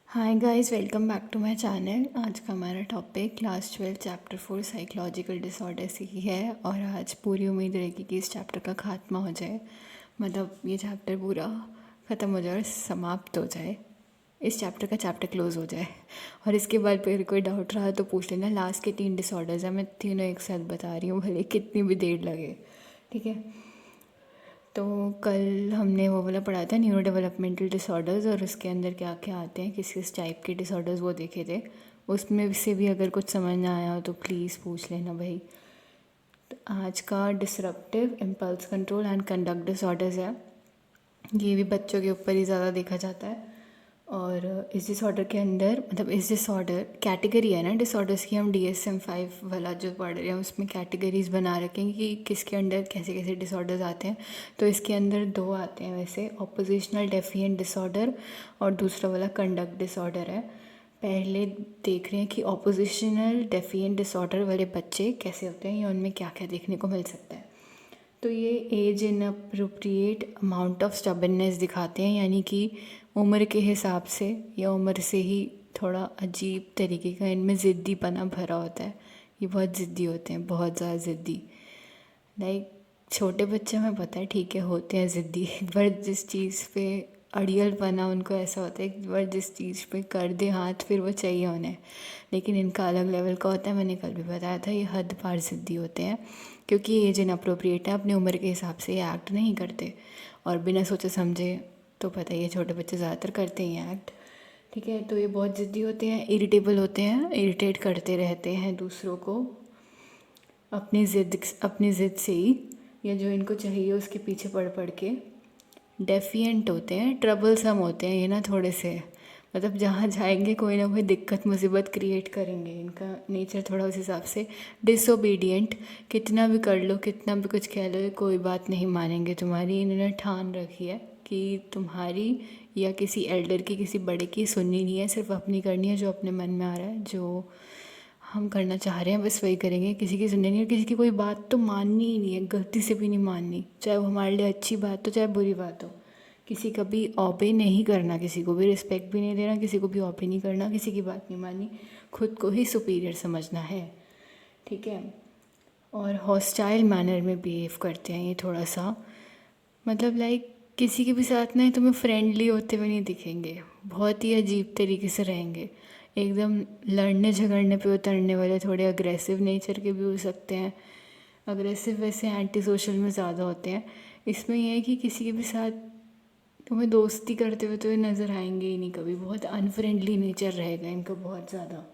Hi guys, welcome back to my channel. आज का हमारा topic class 12 chapter 4 psychological disorders ही है और आज पूरी उम्मीद रहेगी कि इस चैप्टर का खात्मा हो जाए, मतलब ये चैप्टर पूरा ख़त्म हो जाए और समाप्त हो जाए, इस चैप्टर का चैप्टर क्लोज हो जाए। और इसके बाद फिर कोई डाउट रहा तो पूछ लेना। लास्ट के 3 डिसऑर्डर्स हैं, मैं तीनों एक साथ बता रही हूँ, भले कितनी भी देर लगे, ठीक है। तो कल हमने वो वाला पढ़ा था, न्यूरो डेवलपमेंटल डिसऑर्डर्स, और उसके अंदर क्या क्या आते हैं, किस किस टाइप के डिसऑर्डर्स वो देखे थे। उसमें से भी अगर कुछ समझ ना आया हो तो प्लीज़ पूछ लेना भाई। तो आज का disruptive impulse control and conduct disorders है। ये भी बच्चों के ऊपर ही ज़्यादा देखा जाता है। और इस डिसऑर्डर के अंदर, मतलब इस डिसऑर्डर कैटेगरी है ना डिसऑर्डर्स की, हम DSM-5 वाला जो पढ़ रहे हैं उसमें कैटेगरीज बना रखेंगे कि किसके अंदर कैसे कैसे डिसऑर्डर्स आते हैं। तो इसके अंदर 2 आते हैं वैसे, ऑपोजिशनल डेफिएंट डिसऑर्डर और दूसरा वाला कंडक्ट डिसऑर्डर है। पहले देख रहे हैं कि ऑपोजिशनल डेफिएंट डिसऑर्डर वाले बच्चे कैसे होते हैं या उनमें क्या क्या देखने को मिल सकता है। तो ये as inappropriate amount of stubbornness दिखाते हैं, यानी कि उम्र के हिसाब से या उम्र से ही थोड़ा अजीब तरीके का इनमें ज़िद्दीपना भरा होता है। ये बहुत ज़िद्दी होते हैं, बहुत ज़्यादा ज़िद्दी। लाइक छोटे बच्चे में पता है, ठीक है, होते हैं ज़िद्दी, पर जिस चीज़ पे अड़ियलपना उनको ऐसा होता है, एक बार जिस चीज़ पे कर दे हाथ फिर वो चाहिए उन्हें। लेकिन इनका अलग लेवल का होता है, मैंने कल भी बताया था, ये हद पार ज़िद्दी होते हैं क्योंकि एज इनअप्रोप्रिएट है, अपनी उम्र के हिसाब से ये एक्ट नहीं करते और बिना सोचे समझे, तो पता ही है छोटे बच्चे ज़्यादातर करते ही हैं एक्ट, ठीक है। तो ये बहुत ज़िद्दी होते हैं, इरिटेबल होते हैं, इरिटेट करते रहते हैं दूसरों को अपनी ज़िद से ही, या जो इनको चाहिए उसके पीछे पड़ पड़ के। डेफिएंट होते हैं, ट्रबलसम होते हैं ये ना थोड़े से, मतलब जहाँ जाएंगे कोई ना कोई दिक्कत मुसीबत क्रिएट करेंगे, इनका नेचर थोड़ा उस हिसाब से। डिसोबीडियंट, कितना भी कर लो, कितना भी कुछ कह लो, कोई बात नहीं मानेंगे तुम्हारी। इन्होंने ठान रखी है कि तुम्हारी या किसी एल्डर की, किसी बड़े की सुननी नहीं है, सिर्फ अपनी करनी है। जो अपने मन में आ रहा है, जो हम करना चाह रहे हैं बस वही करेंगे, किसी की सुननी नहीं है, किसी की कोई बात तो माननी ही नहीं है, गलती से भी नहीं माननी, चाहे वो हमारे लिए अच्छी बात हो चाहे बुरी बात हो। किसी का भी ऑबे नहीं करना, किसी को भी रिस्पेक्ट भी नहीं देना, किसी को भी ऑबे नहीं करना, किसी की बात नहीं माननी, खुद को ही सुपीरियर समझना है, ठीक है। और हॉस्टाइल मैनर में बिहेव करते हैं ये थोड़ा सा, मतलब लाइक किसी के भी साथ ना तुम्हें फ्रेंडली होते हुए नहीं दिखेंगे, बहुत ही अजीब तरीके से रहेंगे, एकदम लड़ने झगड़ने पे उतरने वाले, थोड़े अग्रेसिव नेचर के भी हो सकते हैं। अग्रेसिव वैसे एंटी सोशल में ज़्यादा होते हैं। इसमें यह है कि किसी के भी साथ तुम्हें दोस्ती करते हुए तो ये नज़र आएंगे ही नहीं कभी, बहुत अनफ्रेंडली नेचर रहेगा इनका बहुत ज़्यादा।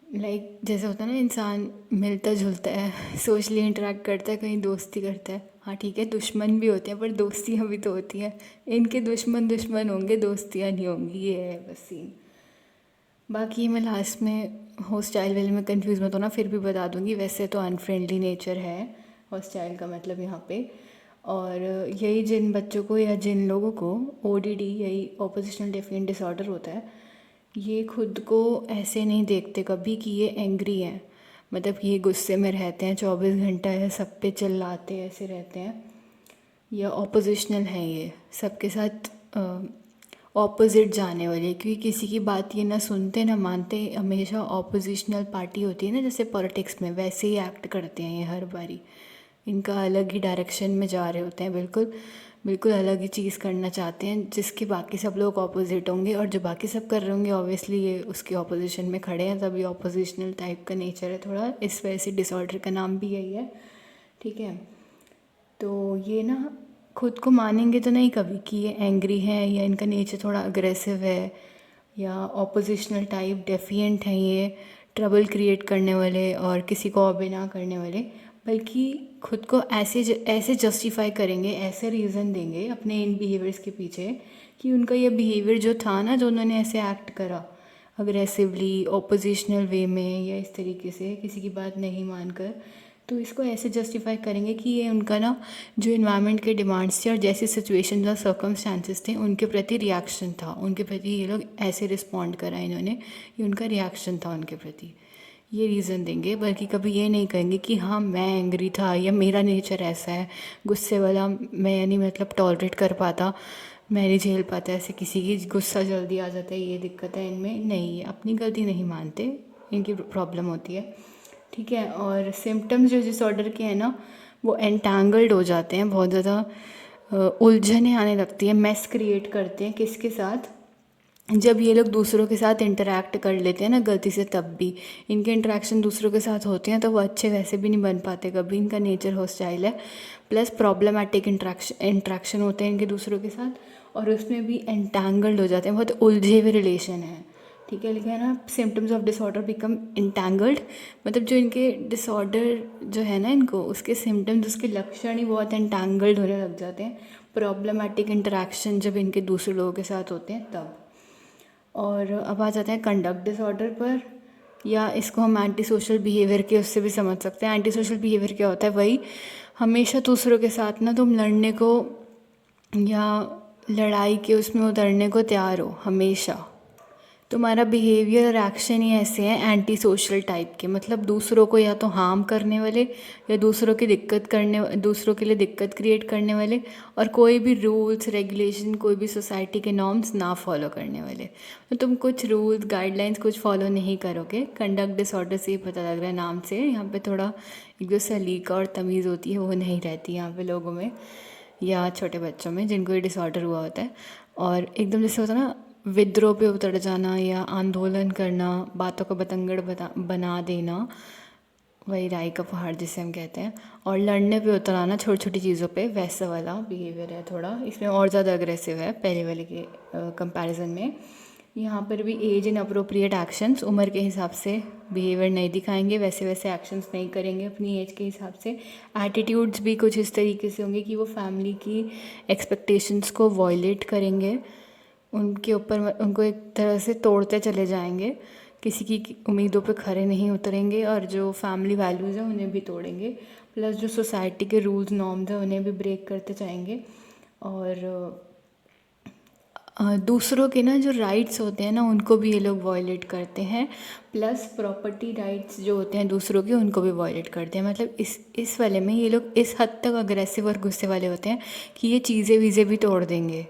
लाइक जैसे होता है ना, इंसान मिलता जुलता है, सोशली इंटरेक्ट करता है, कहीं दोस्ती करता है, हाँ ठीक है, दुश्मन भी होते हैं पर दोस्तियाँ भी तो होती हैं। इनके दुश्मन दुश्मन होंगे, दोस्तियाँ नहीं होंगी, ये है बस सीन। बाकी मैं लास्ट में हॉस्टाइल वाले में कंफ्यूज मत होना, फिर भी बता दूंगी। वैसे तो अनफ्रेंडली नेचर है हॉस्टाइल का मतलब यहाँ पे। और यही जिन बच्चों को या जिन लोगों को ODD, यही ऑपोजिशनल डेफिएंट डिसऑर्डर होता है, ये खुद को ऐसे नहीं देखते कभी कि ये एंग्री हैं, मतलब ये गुस्से में रहते हैं 24 घंटा, या सब पे चिल्लाते ऐसे रहते हैं, या ऑपोजिशनल हैं, ये सबके साथ ऑपोजिट जाने वाले, क्योंकि किसी की बात ये ना सुनते ना मानते, हमेशा ऑपोजिशनल पार्टी होती है ना जैसे पॉलिटिक्स में, वैसे ही एक्ट करते हैं ये हर बारी। इनका अलग ही डायरेक्शन में जा रहे होते हैं, बिल्कुल बिल्कुल अलग ही चीज़ करना चाहते हैं, जिसके बाकी सब लोग ऑपोजिट होंगे, और जो बाकी सब कर रहे होंगे ऑब्वियसली ये उसके ऑपोजिशन में खड़े हैं, तभी ऑपोजिशनल टाइप का नेचर है थोड़ा, इस वजह से डिसऑर्डर का नाम भी यही है, ठीक है। तो ये ना खुद को मानेंगे तो नहीं कभी कि ये एंग्री हैं या इनका नेचर थोड़ा अग्रेसिव है या ऑपोजिशनल टाइप डेफिएंट हैं, ये ट्रबल क्रिएट करने वाले और किसी को ऑबे ना करने वाले, बल्कि खुद को ऐसे जस्टिफाई करेंगे, ऐसे रीज़न देंगे अपने इन बिहेवियर्स के पीछे कि उनका ये बिहेवियर जो था ना, जो उन्होंने ऐसे एक्ट करा अग्रेसिवली ऑपोजिशनल वे में या इस तरीके से किसी की बात नहीं मानकर, तो इसको ऐसे जस्टिफाई करेंगे कि ये उनका ना जो इन्वायरमेंट के डिमांड्स थे और जैसी सिचुएशन और सर्कमस्टांसिस थे उनके प्रति रिएक्शन था, उनके प्रति ये लोग ऐसे रिस्पॉन्ड करा इन्होंने, ये उनका रिएक्शन था उनके प्रति, ये रीज़न देंगे। बल्कि कभी ये नहीं कहेंगे कि हाँ मैं एंग्री था या मेरा नेचर ऐसा है गुस्से वाला, मैं नहीं मतलब टॉलरेट कर पाता, मैं नहीं झेल पाता, ऐसे किसी की गुस्सा जल्दी आ जाता है, ये दिक्कत है इनमें। नहीं, ये अपनी गलती नहीं मानते, इनकी प्रॉब्लम होती है, ठीक है। और सिम्टम्स जो डिसऑर्डर के हैं ना, वो एंटैंगल्ड हो जाते हैं, बहुत ज़्यादा उलझनें आने लगती हैं, मेस क्रिएट करते हैं। किसके साथ? जब ये लोग दूसरों के साथ इंटरेक्ट कर लेते हैं ना गलती से, तब भी इनके इंटरेक्शन दूसरों के साथ होते हैं तो वो अच्छे वैसे भी नहीं बन पाते कभी, इनका नेचर हॉस्टाइल है। प्लस प्रॉब्लमैटिक इंट्रैक्शन होते हैं इनके दूसरों के साथ, और उसमें भी एंटैंगल्ड हो जाते हैं, बहुत उलझे हुए रिलेशन हैं, ठीक है। लिखा है ना, symptoms of disorder become entangled, मतलब जो इनके डिसऑर्डर जो है ना इनको, उसके सिम्टम्स, उसके लक्षण ही बहुत एंटैंगल्ड होने लग जाते हैं, प्रॉब्लमैटिक इंटरेक्शन जब इनके दूसरे लोगों के साथ होते हैं तब। और अब आ जाते हैं कंडक्ट डिसऑर्डर पर, या इसको हम एंटी सोशल बिहेवियर के उससे भी समझ सकते हैं। एंटी सोशल बिहेवियर क्या होता है? वही, हमेशा दूसरों के साथ ना तुम लड़ने को या लड़ाई के उसमें उतरने को तैयार हो, हमेशा तुम्हारा बिहेवियर और एक्शन ही ऐसे हैं एंटी सोशल टाइप के, मतलब दूसरों को या तो हार्म करने वाले, या दूसरों की दूसरों के लिए दिक्कत क्रिएट करने वाले, और कोई भी रूल्स रेगुलेशन, कोई भी सोसाइटी के नॉर्म्स ना फॉलो करने वाले। तो तुम कुछ रूल्स गाइडलाइंस कुछ फॉलो नहीं करोगे। कंडक्ट डिसऑर्डर से ही पता लग रहा है नाम से, यहाँ पे थोड़ा एक जो सलीका और तमीज़ होती है वो नहीं रहती यहाँ पे लोगों में, या छोटे बच्चों में जिनको ये डिसऑर्डर हुआ होता है। और एकदम जैसे होता है ना, विद्रोह पे उतर जाना या आंदोलन करना, बातों को बतंगड़ बना देना, वही राई का पहाड़ जिसे हम कहते हैं, और लड़ने पे उतर आना छोटी छोटी चीज़ों पे, वैसा वाला बिहेवियर है थोड़ा। इसमें और ज़्यादा अग्रेसिव है पहले वाले के कंपैरिजन में। यहाँ पर भी एज इन अप्रोप्रिएट एक्शंस, उम्र के हिसाब से बिहेवियर नहीं दिखाएंगे, वैसे वैसे एक्शंस नहीं करेंगे अपनी एज के हिसाब से। एटीट्यूड्स भी कुछ इस तरीके से होंगे कि वो फैमिली की एक्सपेक्टेशंस को वॉयलेट करेंगे, उनके ऊपर उनको एक तरह से तोड़ते चले जाएंगे, किसी की उम्मीदों पे खरे नहीं उतरेंगे, और जो फैमिली वैल्यूज़ हैं उन्हें भी तोड़ेंगे, प्लस जो सोसाइटी के रूल्स नॉर्म्स हैं उन्हें भी ब्रेक करते जाएंगे। और दूसरों के ना जो राइट्स होते हैं ना उनको भी ये लोग वॉयलेट करते हैं, प्लस प्रॉपर्टी राइट्स जो होते हैं दूसरों के उनको भी वॉयलेट करते हैं। मतलब इस वाले में ये लोग इस हद तक अग्रेसिव और गुस्से वाले होते हैं कि ये चीज़ें वीज़ें भी तोड़ देंगे,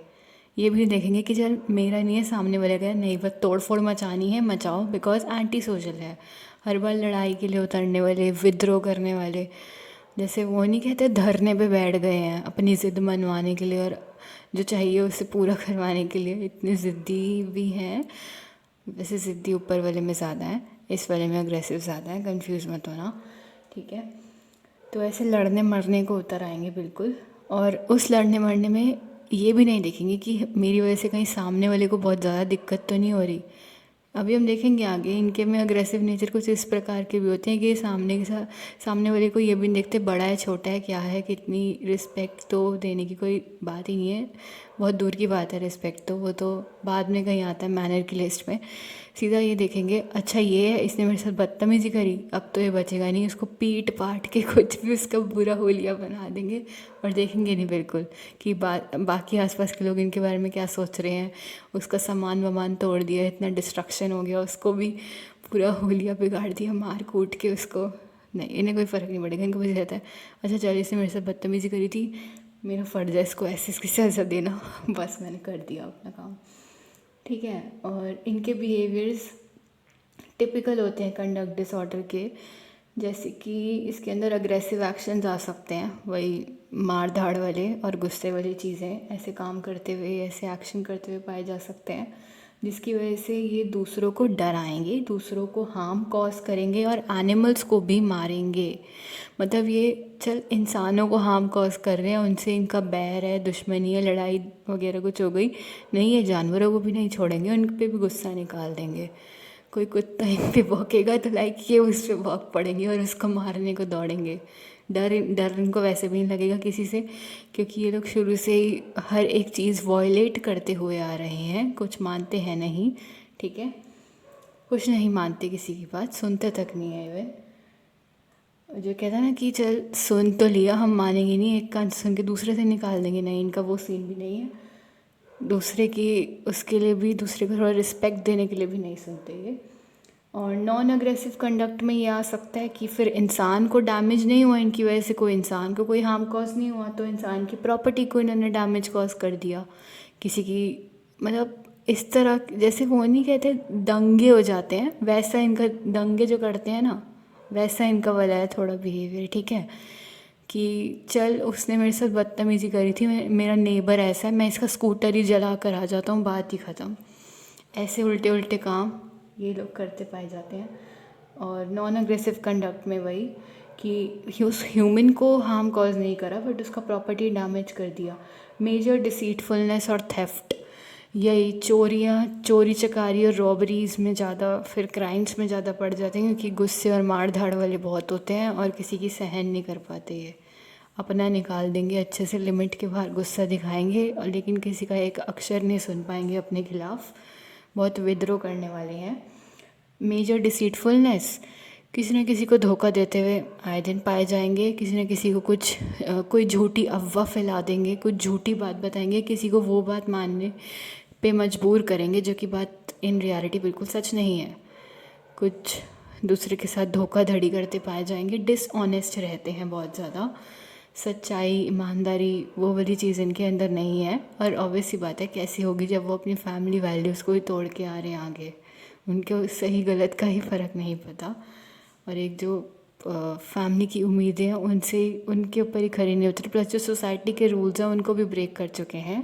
ये भी देखेंगे कि चल मेरा नहीं है सामने वाले का, नहीं बस तोड़ फोड़ मचानी है मचाओ, बिकॉज एंटी सोशल है, हर बार लड़ाई के लिए उतरने वाले, विद्रोह करने वाले, जैसे वो नहीं कहते धरने पे बैठ गए हैं अपनी ज़िद मनवाने के लिए, और जो चाहिए उसे पूरा करवाने के लिए इतने ज़िद्दी भी हैं। वैसे ज़िद्दी ऊपर वाले में ज़्यादा है, इस वाले में अग्रेसिव ज़्यादा है, कंफ्यूज मत होना, ठीक है। तो ऐसे लड़ने मरने को उतर आएंगे बिल्कुल, और उस लड़ने मरने में ये भी नहीं देखेंगे कि मेरी वजह से कहीं सामने वाले को बहुत ज़्यादा दिक्कत तो नहीं हो रही। अभी हम देखेंगे आगे इनके में अग्रेसिव नेचर कुछ इस प्रकार के भी होते हैं कि सामने वाले को ये भी नहीं देखते बड़ा है छोटा है क्या है, कितनी रिस्पेक्ट तो देने की कोई बात ही नहीं है, बहुत दूर की बात है रिस्पेक्ट, तो वो तो बाद में कहीं आता है मैनर की लिस्ट में। सीधा ये देखेंगे, अच्छा ये है इसने मेरे साथ बदतमीज़ी करी, अब तो ये बचेगा नहीं, उसको पीट पाट के कुछ भी उसका बुरा होलिया बना देंगे, और देखेंगे नहीं बिल्कुल कि बाकी आसपास के लोग इनके बारे में क्या सोच रहे हैं। उसका सामान वामान तोड़ दिया, इतना डिस्ट्रक्शन हो गया, उसको भी पूरा होलिया बिगाड़ दिया मार कूट के उसको, नहीं इन्हें कोई फ़र्क नहीं पड़ेगा, इनको बस रहता है अच्छा चल इसने मेरे साथ बदतमीज़ी करी थी, मेरा फ़र्ज़ है इसको ऐसे इसकी सज़ा देना, बस मैंने कर दिया अपना काम, ठीक है। और इनके बिहेवियर्स टिपिकल होते हैं कंडक्ट डिसऑर्डर के, जैसे कि इसके अंदर अग्रेसिव एक्शंस आ सकते हैं, वही मार धाड़ वाले और गुस्से वाली चीज़ें ऐसे काम करते हुए, ऐसे एक्शन करते हुए पाए जा सकते हैं, जिसकी वजह से ये दूसरों को डराएंगे, दूसरों को हार्म कॉज करेंगे, और एनिमल्स को भी मारेंगे। मतलब ये चल इंसानों को हार्म कॉज कर रहे हैं, उनसे इनका बैर है, दुश्मनी है, लड़ाई वगैरह कुछ हो गई, नहीं ये जानवरों को भी नहीं छोड़ेंगे, उन पर भी गुस्सा निकाल देंगे। कोई कुत्ता इन पे भौंकेगा तो लाइक ये उस पर भौंक पड़ेंगे और उसको मारने को दौड़ेंगे। डर इनको वैसे भी नहीं लगेगा किसी से, क्योंकि ये लोग शुरू से ही हर एक चीज़ वॉयलेट करते हुए आ रहे हैं, कुछ मानते हैं नहीं, ठीक है, कुछ नहीं मानते किसी की बात, सुनते तक नहीं है इवन। जो कहता है ना कि चल सुन तो लिया हम मानेंगे नहीं, एक कान सुन के दूसरे से निकाल देंगे, नहीं इनका वो सीन भी नहीं है, दूसरे की उसके लिए भी, दूसरे को थोड़ा रिस्पेक्ट देने के लिए भी नहीं सुनते ये। और नॉन अग्रेसिव कंडक्ट में ये आ सकता है कि फिर इंसान को डैमेज नहीं हुआ इनकी वजह से, कोई इंसान को कोई हार्म कॉज नहीं हुआ, तो इंसान की प्रॉपर्टी को इन्होंने डैमेज कॉज कर दिया किसी की मतलब इस तरह जैसे वो नहीं कहते दंगे हो जाते हैं, वैसा इनका दंगे जो करते हैं ना वैसा इनका वाला है थोड़ा बिहेवियर, ठीक है। कि चल उसने मेरे साथ बदतमीज़ी करी थी, मेरा नेबर ऐसा है, मैं इसका स्कूटर ही जला कर आ जाता हूँ, बात ही ख़त्म। ऐसे उल्टे उल्टे काम ये लोग करते पाए जाते हैं। और नॉन अग्रेसिव कंडक्ट में वही कि उस ह्यूमन को हार्म कॉज नहीं करा बट उसका प्रॉपर्टी डैमेज कर दिया। मेजर डिसीटफुलनेस और थेफ्ट, यही चोरी चकारी और रॉबरीज़ में ज़्यादा, फिर क्राइम्स में ज़्यादा पड़ जाते हैं क्योंकि गुस्से और मार धाड़ वाले बहुत होते हैं और किसी की सहन नहीं कर पाते। ये अपना निकाल देंगे अच्छे से, लिमिट के बाहर गुस्सा दिखाएंगे और लेकिन किसी का एक अक्षर नहीं सुन पाएंगे अपने खिलाफ़, बहुत विद्रोह करने वाले हैं। मेजर डिसीटफुलनेस, किसी न किसी को धोखा देते हुए आए दिन पाए जाएंगे, किसी न किसी को कोई झूठी अफवाह फैला देंगे, कुछ झूठी बात बताएंगे, किसी को वो बात मानने पे मजबूर करेंगे जो कि बात इन रियलिटी बिल्कुल सच नहीं है। कुछ दूसरे के साथ धोखाधड़ी करते पाए जाएंगे, डिसऑनेस्ट रहते हैं बहुत ज़्यादा, सच्चाई ईमानदारी वो वाली चीज़ इनके अंदर नहीं है। और ऑब्वियस सी बात है कैसी होगी जब वो अपनी फैमिली वैल्यूज़ को ही तोड़ के आ रहे हैं आगे, उनको सही गलत का ही फ़र्क नहीं पता। और एक जो फैमिली की उम्मीदें हैं उनसे उनके ऊपर ही खरी नहीं उतरी, प्लस जो सोसाइटी के रूल्स हैं उनको भी ब्रेक कर चुके हैं,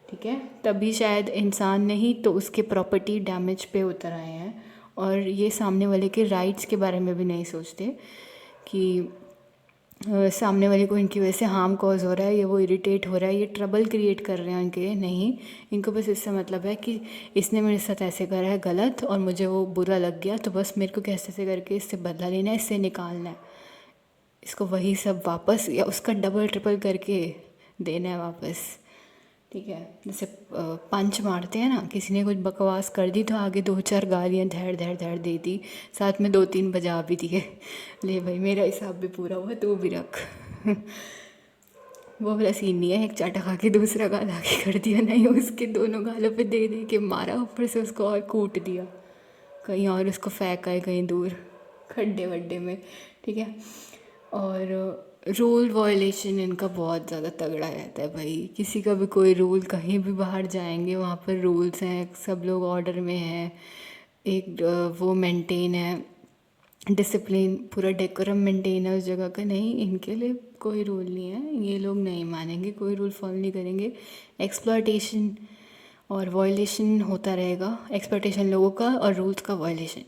ठीक है। तभी शायद इंसान नहीं तो उसके प्रॉपर्टी डैमेज पे उतर आए हैं। और ये सामने वाले के राइट्स के बारे में भी नहीं सोचते कि सामने वाले को इनकी वजह से हार्म कॉज हो रहा है, या वो इरिटेट हो रहा है, ये ट्रबल क्रिएट कर रहे हैं इनके, नहीं। इनको बस इससे मतलब है कि इसने मेरे साथ ऐसे करा है गलत और मुझे वो बुरा लग गया, तो बस मेरे को कैसे से करके इससे बदला लेना है, इससे निकालना है, इसको वही सब वापस या उसका डबल ट्रिपल करके देना है वापस, ठीक है। जैसे पंच मारते हैं ना, किसी ने कुछ बकवास कर दी तो आगे 2-4 गालियाँ धैड़ धैड़ धैड़ दे दी, साथ में 2-3 बजा भी दिए, ले भाई मेरा हिसाब भी पूरा हुआ तू भी रख। वो वाला सीन नहीं है एक चाटा खा के दूसरा गाल आगे कर दिया, नहीं, उसके दोनों गालों पे दे दे के मारा, ऊपर से उसको और कूट दिया, कहीं और उसको फेंका है कहीं दूर खड्डे वड्डे में, ठीक है। और रूल वायलेशन इनका बहुत ज़्यादा तगड़ा रहता है भाई, किसी का भी कोई रूल, कहीं भी बाहर जाएंगे वहाँ पर रूल्स हैं, सब लोग ऑर्डर में हैं, एक वो मेंटेन है, डिसिप्लिन पूरा डेकोरम मेंटेन है उस जगह का, नहीं इनके लिए कोई रूल नहीं है, ये लोग नहीं मानेंगे, कोई रूल फॉलो नहीं करेंगे। एक्सप्लॉयटेशन और वायलेशन होता रहेगा, एक्सप्लॉयटेशन लोगों का और रूल्स का वायलेशन,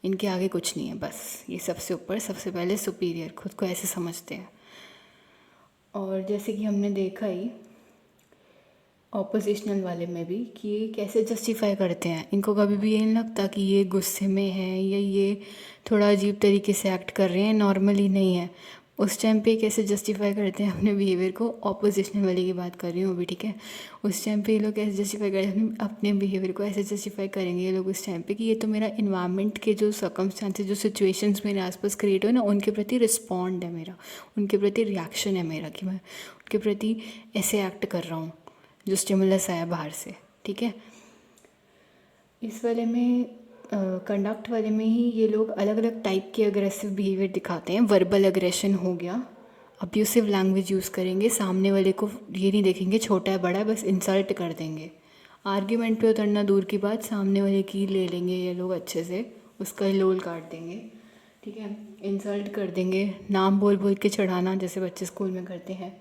इनके आगे कुछ नहीं है, बस ये सबसे ऊपर सबसे पहले सुपीरियर, खुद को ऐसे समझते हैं। और जैसे कि हमने देखा ही ऑपोजिशनल वाले में भी कि ये कैसे जस्टिफाई करते हैं, इनको कभी भी ये नहीं लगता कि ये गुस्से में है या ये थोड़ा अजीब तरीके से एक्ट कर रहे हैं, नॉर्मली नहीं है, उस टाइम पे कैसे जस्टिफाई करते हैं अपने बिहेवियर को। ऑपोजिशनल वाले की बात कर रही हूँ अभी, ठीक है। उस टाइम पे ये लोग कैसे जस्टिफाई करते हैं अपने बिहेवियर को, ऐसे जस्टिफाई करेंगे ये लोग उस टाइम पे कि ये तो मेरा इन्वायरमेंट के जो सर्कमस्टांसेस, जो सिचुएशंस मेरे आसपास क्रिएट हो ना, उनके प्रति रिस्पॉन्ड है मेरा, उनके प्रति रिएक्शन है मेरा, कि मैं उनके प्रति ऐसे एक्ट कर रहा हूँ जो स्टिमुलस आया बाहर से, ठीक है। इस वाले में कंडक्ट वाले में ही ये लोग अलग अलग टाइप के अग्रेसिव बिहेवियर दिखाते हैं। वर्बल अग्रेशन हो गया, अब्यूसिव लैंग्वेज यूज़ करेंगे, सामने वाले को ये नहीं देखेंगे छोटा है बड़ा है, बस इंसल्ट कर देंगे। आर्ग्यूमेंट पे उतरना दूर की बात, सामने वाले की ले लेंगे ये लोग अच्छे से, उसका लोल काट देंगे, ठीक है। इंसल्ट कर देंगे, नाम बोल बोल के चढ़ाना जैसे बच्चे स्कूल में करते हैं,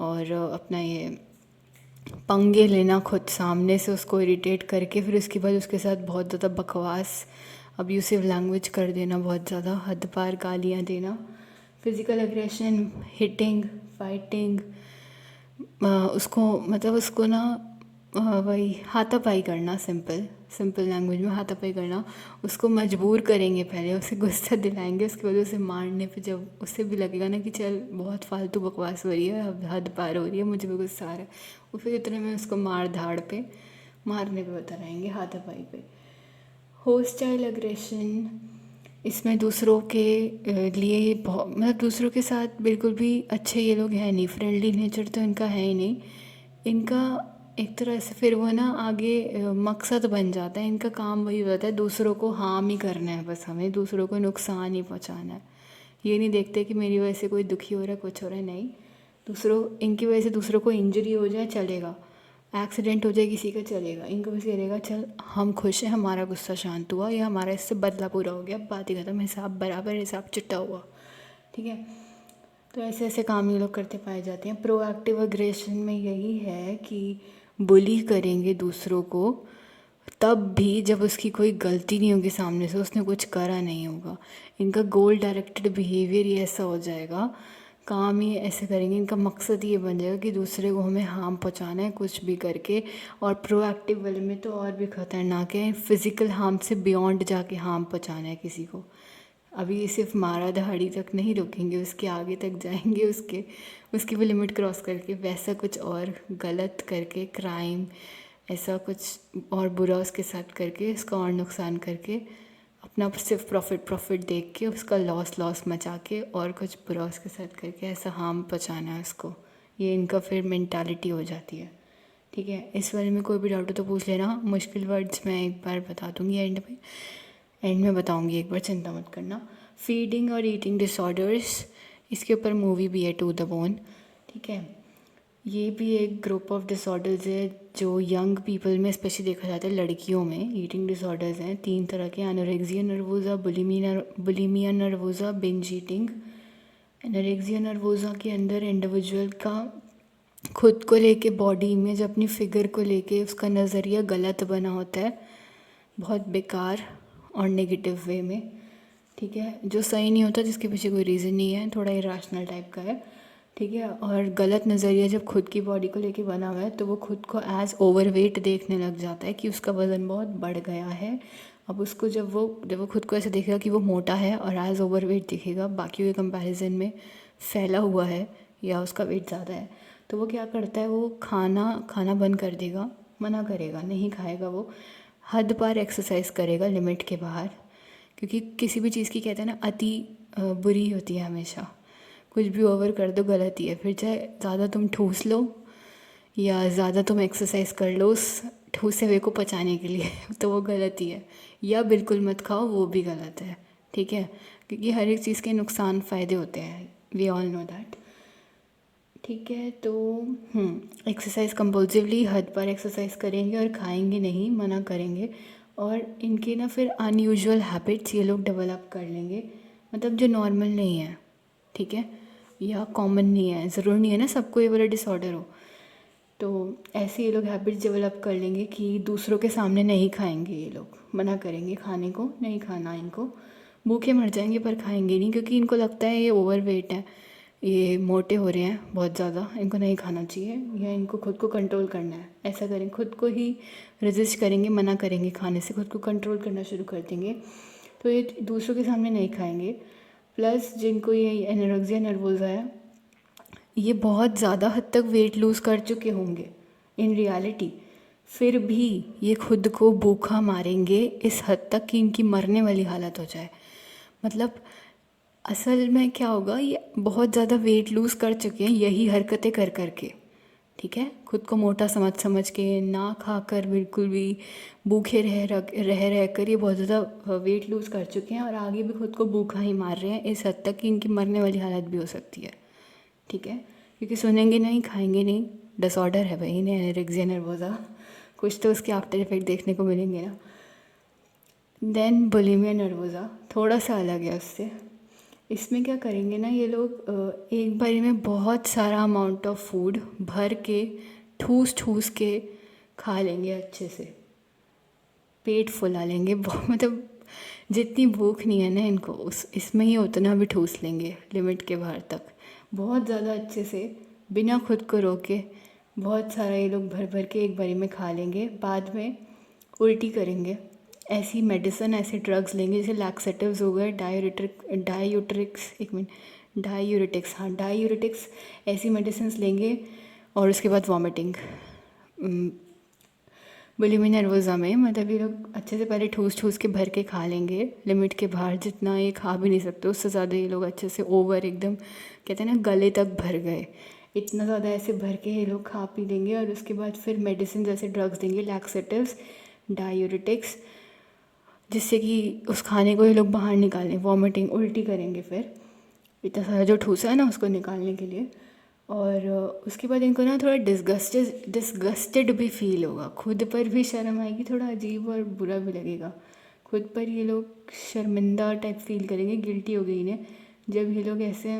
और अपना ये पंगे लेना खुद सामने से उसको इरिटेट करके, फिर उसके बाद उसके साथ बहुत ज़्यादा बकवास अब्यूसिव लैंग्वेज कर देना, बहुत ज़्यादा हद पार गालियाँ देना। फिज़िकल एग्रेशन, हिटिंग, फाइटिंग, उसको मतलब उसको ना वही हाथापाई करना, सिंपल लैंग्वेज में हाथापाई करना, उसको मजबूर करेंगे, पहले उसे गुस्सा दिलाएंगे, उसके बाद उसे मारने पे जब उसे भी लगेगा ना कि चल बहुत फालतू बकवास हो रही है, अब हद पार हो रही है, मुझे भी गुस्सा आ रहा है, वो फिर इतने में उसको मारने पे उतर आएंगे, हाथापाई पे। होस्टाइल एग्रेशन, इसमें दूसरों के लिए बहुत मतलब दूसरों के साथ बिल्कुल भी अच्छे ये लोग हैं नहीं, फ्रेंडली नेचर तो इनका है ही नहीं, इनका एक तरह से फिर वो ना आगे मकसद बन जाता है, इनका काम वही हो जाता है, दूसरों को हार्म ही करना है, बस हमें दूसरों को नुकसान ही पहुंचाना है। ये नहीं देखते कि मेरी वजह से कोई दुखी हो रहा है, कुछ हो रहा है, नहीं, इनकी वजह से दूसरों को इंजरी हो जाए चलेगा, एक्सीडेंट हो जाए किसी का चलेगा, इनको बस ये रहेगा चल हम खुश हैं, हमारा गुस्सा शांत हुआ या हमारा इससे बदला पूरा हो गया, बात ही खत्म, हिसाब बराबर, हिसाब चिट्टा हुआ, ठीक है। तो ऐसे ऐसे काम ये लोग करते पाए जाते हैं। प्रोएक्टिव अग्रेशन में यही है कि बुली करेंगे दूसरों को तब भी जब उसकी कोई गलती नहीं होगी, सामने से उसने कुछ करा नहीं होगा। इनका गोल डायरेक्टेड बिहेवियर ही ऐसा हो जाएगा, काम ही ऐसे करेंगे, इनका मकसद ये बन जाएगा कि दूसरे को हमें हार्म पहुंचाना है कुछ भी करके। और प्रोएक्टिव वाले में तो और भी ख़तरनाक है, फिज़िकल हार्म से बियॉन्ड जाके हार्म पहुंचाना है किसी को। अभी ये सिर्फ मारा दहाड़ी तक नहीं रोकेंगे, उसके आगे तक जाएंगे, उसकी वो लिमिट क्रॉस करके वैसा कुछ और गलत करके, क्राइम ऐसा कुछ और बुरा उसके साथ करके, उसका और नुकसान करके, अपना सिर्फ प्रॉफिट देख के उसका लॉस मचा के और कुछ बुरा उसके साथ करके ऐसा हार्म पहुँचाना है उसको। ये इनका फिर मेंटालिटी हो जाती है, ठीक है। इस बारे में कोई भी डाउट हो तो पूछ लेना। मुश्किल वर्ड्स मैं एक बार बता दूँगी एंड में बताऊँगी, एक बार चिंता मत करना। फीडिंग और ईटिंग डिसऑर्डर्स, इसके ऊपर मूवी भी है टू द बोन, ठीक है। ये भी एक ग्रुप ऑफ डिसऑर्डर्स है जो यंग पीपल में स्पेशली देखा जाता है, लड़कियों में। ईटिंग डिसऑर्डर्स हैं 3 तरह के, anorexia nervosa, bulimia nervosa, binge eating. Anorexia nervosa के अंदर इंडिविजुअल का खुद को लेके, बॉडी इमेज, अपनी फिगर को लेके उसका नज़रिया गलत बना होता है, बहुत बेकार और नेगेटिव वे में, ठीक है, जो सही नहीं होता, जिसके पीछे कोई रीज़न नहीं है, थोड़ा इरेशनल टाइप का है, ठीक है। और गलत नज़रिया जब खुद की बॉडी को लेके बना हुआ है तो वो खुद को एज ओवरवेट देखने लग जाता है कि उसका वज़न बहुत बढ़ गया है। अब उसको जब वो खुद को ऐसे देखेगा कि वो मोटा है और एज ओवरवेट दिखेगा, बाकियों के कंपैरिजन में फैला हुआ है या उसका वेट ज़्यादा है, तो वो क्या करता है, वो खाना बंद कर देगा, मना करेगा, नहीं खाएगा, वो हद पार एक्सरसाइज करेगा लिमिट के बाहर। क्योंकि किसी भी चीज़ की कहते हैं ना, अति बुरी होती है हमेशा, कुछ भी ओवर कर दो गलत ही है। फिर चाहे ज़्यादा तुम ठूस लो या ज़्यादा तुम एक्सरसाइज कर लो उस ठूसे हुए को पचाने के लिए तो वो गलत ही है, या बिल्कुल मत खाओ, वो भी गलत है, ठीक है। क्योंकि हर एक चीज़ के नुकसान फ़ायदे होते हैं, वी ऑल नो दैट, ठीक है। तो एक्सरसाइज कंपल्सिवली हद पर एक्सरसाइज करेंगे और खाएंगे नहीं, मना करेंगे। और इनके ना फिर अनयूजुअल हैबिट्स ये लोग डेवलप कर लेंगे, मतलब जो नॉर्मल नहीं है, ठीक है, या कॉमन नहीं है, ज़रूर नहीं है ना सबको ये वाला डिसऑर्डर हो। तो ऐसे ये लोग हैबिट्स डेवलप कर लेंगे कि दूसरों के सामने नहीं खाएंगे, ये लोग मना करेंगे खाने को, नहीं खाना इनको, भूखे मर जाएंगे पर खाएंगे नहीं, क्योंकि इनको लगता है ये ओवरवेट है, ये मोटे हो रहे हैं बहुत ज़्यादा, इनको नहीं खाना चाहिए, या इनको खुद को कंट्रोल करना है। ऐसा करें, खुद को ही रेजिस्ट करेंगे, मना करेंगे खाने से, खुद को कंट्रोल करना शुरू कर देंगे, तो ये दूसरों के सामने नहीं खाएंगे। प्लस जिनको ये एनोरेक्सिया नर्वोसा है, ये बहुत ज़्यादा हद तक वेट लूज़ कर चुके होंगे इन रियलिटी, फिर भी ये खुद को भूखा मारेंगे इस हद तक कि इनकी मरने वाली हालत हो जाए। मतलब असल में क्या होगा, ये बहुत ज़्यादा वेट लूज़ कर चुके हैं यही हरकतें कर के, ठीक है, खुद को मोटा समझ के, ना खाकर बिल्कुल भी भूखे रह कर ये बहुत ज़्यादा वेट लूज़ कर चुके हैं और आगे भी खुद को भूखा ही मार रहे हैं इस हद तक कि इनकी मरने वाली हालत भी हो सकती है, ठीक है। क्योंकि सुनेंगे नहीं, खाएंगे नहीं, डिसऑर्डर है भाई, इन्हें एनोरेक्सिया नर्वोसा, कुछ तो उसके आफ्टर इफेक्ट देखने को मिलेंगे ना। देन बुलिमिया नर्वोसा थोड़ा सा अलग है उससे। इसमें क्या करेंगे ना ये लोग, एक बारी में बहुत सारा अमाउंट ऑफ फूड भर के ठूस के खा लेंगे, अच्छे से पेट फुला लेंगे मतलब जितनी भूख नहीं है ना इनको, इसमें ही उतना भी ठूस लेंगे लिमिट के बाहर तक, बहुत ज़्यादा अच्छे से, बिना खुद को रोके बहुत सारा ये लोग भर के एक बारी में खा लेंगे। बाद में उल्टी करेंगे, ऐसी मेडिसिन, ऐसे ड्रग्स लेंगे जैसे लैक्सेटिव्स हो गए, डायूरेटिक्स, ऐसी मेडिसिन लेंगे और उसके बाद वॉमिटिंग। बुलिमिया नर्वोसा में मतलब ये लोग अच्छे से पहले ठूस के भर के खा लेंगे लिमिट के बाहर, जितना ये खा भी नहीं सकते उससे ज़्यादा ये लोग अच्छे से ओवर, एकदम कहते हैं ना गले तक भर गए, इतना ज़्यादा ऐसे भर के ये लोग खा पी लेंगे। और उसके बाद फिर मेडिसिन जैसे ड्रग्स देंगे, लैक्सेटिव्स, डायूरेटिक्स, जिससे कि उस खाने को ये लोग बाहर निकालें, वॉमिटिंग, उल्टी करेंगे, फिर इतना सारा जो ठूसा है ना उसको निकालने के लिए। और उसके बाद इनको ना थोड़ा डिस्गस्टेड भी फील होगा, खुद पर भी शर्म आएगी, थोड़ा अजीब और बुरा भी लगेगा। खुद पर ये लोग शर्मिंदा टाइप फील करेंगे, गिल्टी हो गई इन्हें जब ये लोग ऐसे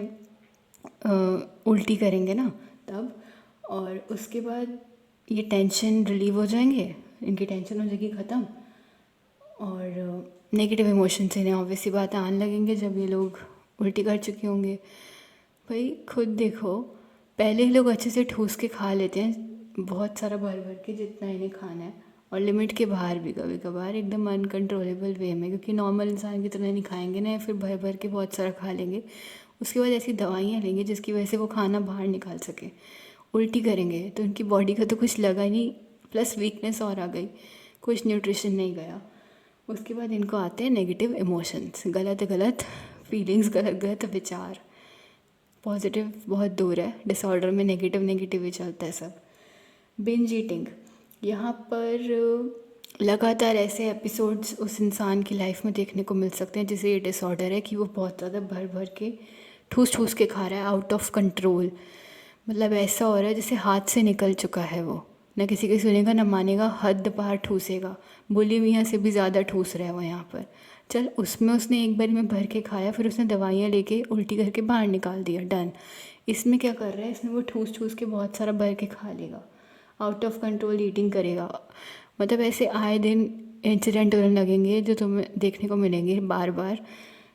उल्टी करेंगे ना तब। और उसके बाद ये टेंशन रिलीव हो जाएंगे, इनकी टेंशन हो जाएगी ख़त्म। और नेगेटिव इमोशंस इन्हें ऑब्वियसली बात आने लगेंगे जब ये लोग उल्टी कर चुके होंगे। भाई खुद देखो, पहले ही लोग अच्छे से ठूस के खा लेते हैं, बहुत सारा भर भर के जितना इन्हें खाना है, और लिमिट के बाहर भी कभी कभार एकदम अनकंट्रोलेबल वे में, क्योंकि नॉर्मल इंसान की तरह नहीं खाएंगे ना, फिर भर भर के बहुत सारा खा लेंगे। उसके बाद ऐसी दवाइयाँ लेंगे जिसकी वजह से वो खाना बाहर निकाल सके। उल्टी करेंगे तो उनकी बॉडी का तो कुछ लगा ही नहीं, प्लस वीकनेस और आ गई, कुछ न्यूट्रिशन नहीं गया। उसके बाद इनको आते हैं नेगेटिव इमोशंस, गलत गलत फीलिंग्स, गलत गलत विचार। पॉजिटिव बहुत दूर है, डिसऑर्डर में नेगेटिव नेगेटिव ही चलता है सब। बिंज ईटिंग, यहाँ पर लगातार ऐसे एपिसोड्स उस इंसान की लाइफ में देखने को मिल सकते हैं जिसे ये डिसऑर्डर है, कि वो बहुत ज़्यादा भर भर के ठूस ठूस के खा रहा है, आउट ऑफ कंट्रोल। मतलब ऐसा हो रहा है जैसे हाथ से निकल चुका है वो, ना किसी की सुनेगा ना मानेगा, हद पार ठूसेगा। बोली मियाँ से भी ज़्यादा ठूस रहा है वो यहाँ पर। चल उसमें उसने एक बारी में भर के खाया, फिर उसने दवाइयाँ लेके उल्टी करके बाहर निकाल दिया, डन। इसमें क्या कर रहा है, इसमें वो ठूस ठूस के बहुत सारा भर के खा लेगा, आउट ऑफ कंट्रोल ईटिंग करेगा। मतलब ऐसे आए दिन इंसिडेंट होने लगेंगे जो तुम्हें देखने को मिलेंगे बार बार,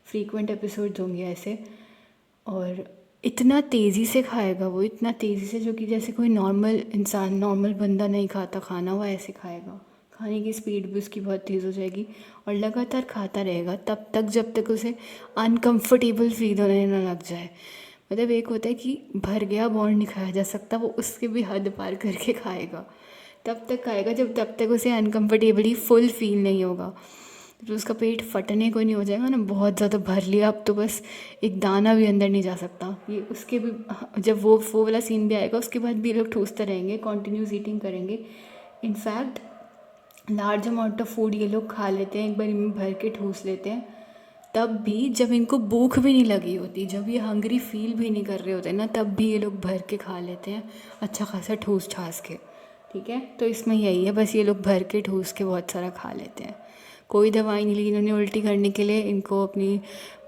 फ्रीक्वेंट एपिसोड्स होंगे ऐसे। और इतना तेज़ी से खाएगा वो, इतना तेज़ी से, जो कि जैसे कोई नॉर्मल इंसान, नॉर्मल बंदा नहीं खाता खाना, वो ऐसे खाएगा। खाने की स्पीड भी उसकी बहुत तेज़ हो जाएगी, और लगातार खाता रहेगा तब तक जब तक उसे अनकंफर्टेबल फील होने ना लग जाए। मतलब एक होता है कि भर गया बॉन्ड नहीं खाया जा सकता, वो उसके भी हद पार करके खाएगा। तब तक खाएगा जब तब तक उसे अनकंफर्टेबली फुल फील नहीं होगा। तो उसका पेट फटने को नहीं हो जाएगा ना, बहुत ज़्यादा भर लिया अब तो बस एक दाना भी अंदर नहीं जा सकता, ये उसके भी जब वो वाला सीन भी आएगा उसके बाद भी लोग ठूसते रहेंगे, कॉन्टीन्यूस ईटिंग करेंगे। In fact large amount of food ये लोग खा लेते हैं, एक बार में भर के ठूस लेते हैं, तब भी जब इनको भूख भी नहीं लगी होती, जब ये हंग्री फील भी नहीं कर रहे होते ना, तब भी ये लोग भर के खा लेते हैं, अच्छा खासा ठूस ठास के। ठीक है, तो इसमें यही है, बस ये लोग भर के ठूस के बहुत सारा खा लेते हैं। कोई दवाई नहीं ली इन्होंने उल्टी करने के लिए, इनको अपनी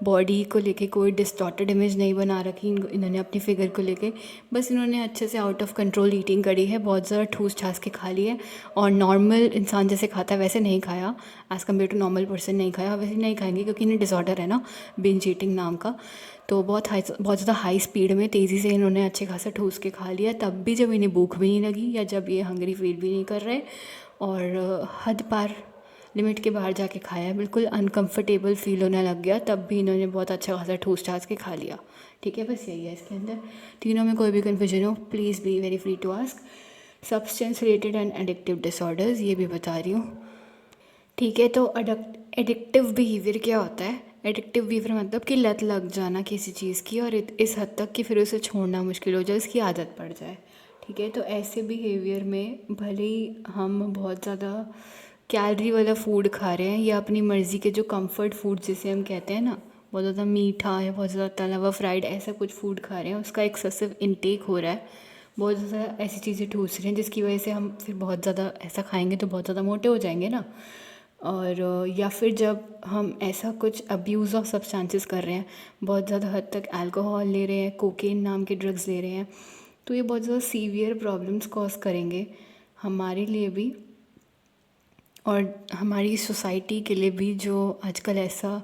बॉडी को लेके कोई डिस्टॉर्टेड इमेज नहीं बना रखी इन्होंने अपनी फिगर को लेके, बस इन्होंने अच्छे से आउट ऑफ कंट्रोल ईटिंग करी है, बहुत ज़्यादा ठूस ठास के खा ली है, और नॉर्मल इंसान जैसे खाता है वैसे नहीं खाया, as compare to normal person नहीं खाया, वैसे नहीं खाएंगे क्योंकि इन्हें डिसऑर्डर है ना, बिंज ईटिंग नाम का। तो बहुत ज़्यादा हाई स्पीड में तेज़ी से इन्होंने अच्छे खासा ठूस के खा लिया, तब भी जब इन्हें भूख भी नहीं लगी, या जब ये हंग्री फील भी नहीं कर रहे, और हद पार लिमिट के बाहर जाके खाया है, बिल्कुल अनकंफर्टेबल फील होने लग गया, तब भी इन्होंने बहुत अच्छा खासा ठूस ठास के खा लिया। ठीक है, बस यही है इसके अंदर। तीनों में कोई भी कन्फ्यूजन हो please be very free to ask. Substance related and addictive disorders, ये भी बता रही हूँ। ठीक है, तो एडिक्टिव बिहेवियर क्या होता है? एडिक्टिव बिहेवियर मतलब कि लत लग जाना किसी चीज़ की, और इस हद तक कि फिर उसे छोड़ना मुश्किल हो जाए, उसकी आदत पड़ जाए। ठीक है, तो ऐसे बिहेवियर में भले ही हम बहुत ज़्यादा कैलोरी वाला फूड खा रहे हैं, या अपनी मर्ज़ी के जो कंफर्ट फूड जिसे हम कहते हैं ना, बहुत ज़्यादा मीठा या बहुत ज़्यादा तला हुआ फ्राइड ऐसा कुछ फूड खा रहे हैं, उसका एक्सेसिव इनटेक हो रहा है, बहुत ज़्यादा ऐसी चीज़ें ठूस रहे हैं जिसकी वजह से हम फिर बहुत ज़्यादा ऐसा खाएंगे तो बहुत ज़्यादा मोटे हो जाएंगे ना। और या फिर जब हम ऐसा कुछ अब्यूज़ ऑफ सब्सटेंसेस कर रहे हैं, बहुत ज़्यादा हद तक अल्कोहल ले रहे हैं, कोकेन नाम के ड्रग्स ले रहे हैं, तो ये बहुत ज़्यादा सीवियर प्रॉब्लम्स कॉज करेंगे हमारे लिए भी और हमारी सोसाइटी के लिए भी, जो आजकल ऐसा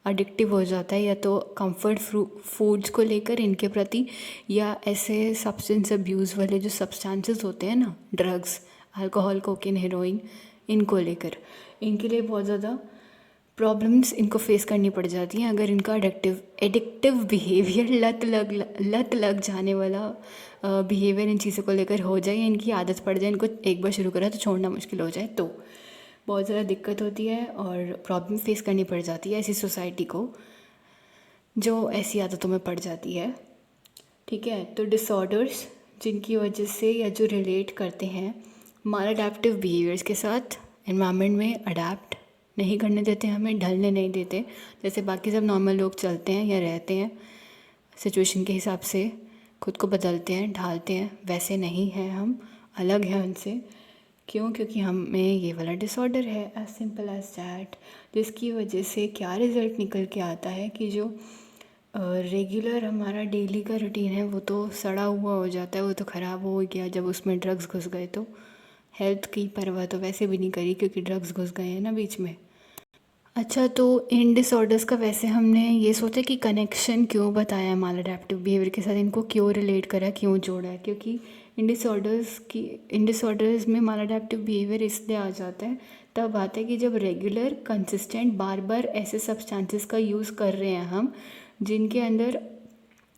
एडिक्टिव हो जाता है, या तो कंफर्ट फूड्स को लेकर इनके प्रति, या ऐसे सब्सटेंस अब्यूज़ वाले जो सब्सटेंसेस होते हैं ना, ड्रग्स, अल्कोहल, कोकेन, हेरोइन, इनको लेकर, इनके लिए बहुत ज़्यादा प्रॉब्लम्स इनको फेस करनी पड़ जाती हैं अगर इनका एडिक्टिव बिहेवियर, लत लग जाने वाला बिहेवियर इन चीज़ों को लेकर हो जाए, या इनकी आदत पड़ जाए, इनको एक बार शुरू करा तो छोड़ना मुश्किल हो जाए, तो बहुत ज़्यादा दिक्कत होती है और प्रॉब्लम फेस करनी पड़ जाती है ऐसी सोसाइटी को जो ऐसी आदतों में पड़ जाती है। ठीक है, तो डिसऑर्डर्स जिनकी वजह से, या जो रिलेट करते हैं माल अडेप्टिव बिहेवियर्स के साथ, एनवायरनमेंट में अडेप्ट नहीं करने देते, हमें ढलने नहीं देते, जैसे बाकी सब नॉर्मल लोग चलते हैं या रहते हैं सिचुएशन के हिसाब से, खुद को बदलते हैं, ढालते हैं। वैसे नहीं हैं हम, अलग हैं उनसे। क्यों? क्योंकि हमें ये वाला डिसऑर्डर है, एज सिंपल एज दैट। जिसकी वजह से क्या रिज़ल्ट निकल के आता है कि जो रेगुलर हमारा डेली का रूटीन है वो तो सड़ा हुआ हो जाता है, वो तो ख़राब हो गया। जब उसमें ड्रग्स घुस गए तो हेल्थ की परवाह तो वैसे भी नहीं करी, क्योंकि ड्रग्स घुस गए हैं ना बीच में। अच्छा, तो इन डिसऑर्डर्स का वैसे हमने ये सोचा कि कनेक्शन क्यों बताया मालअडैप्टिव बिहेवियर के साथ, इनको क्यों रिलेट करा, क्यों जोड़ा है। क्योंकि इन डिसऑर्डर्स में मालअडैप्टिव बिहेवियर इसलिए आ जाता है, तब आता है कि जब रेगुलर कंसिस्टेंट बार बार ऐसे सब्सटेंसेस का यूज़ कर रहे हैं हम, जिनके अंदर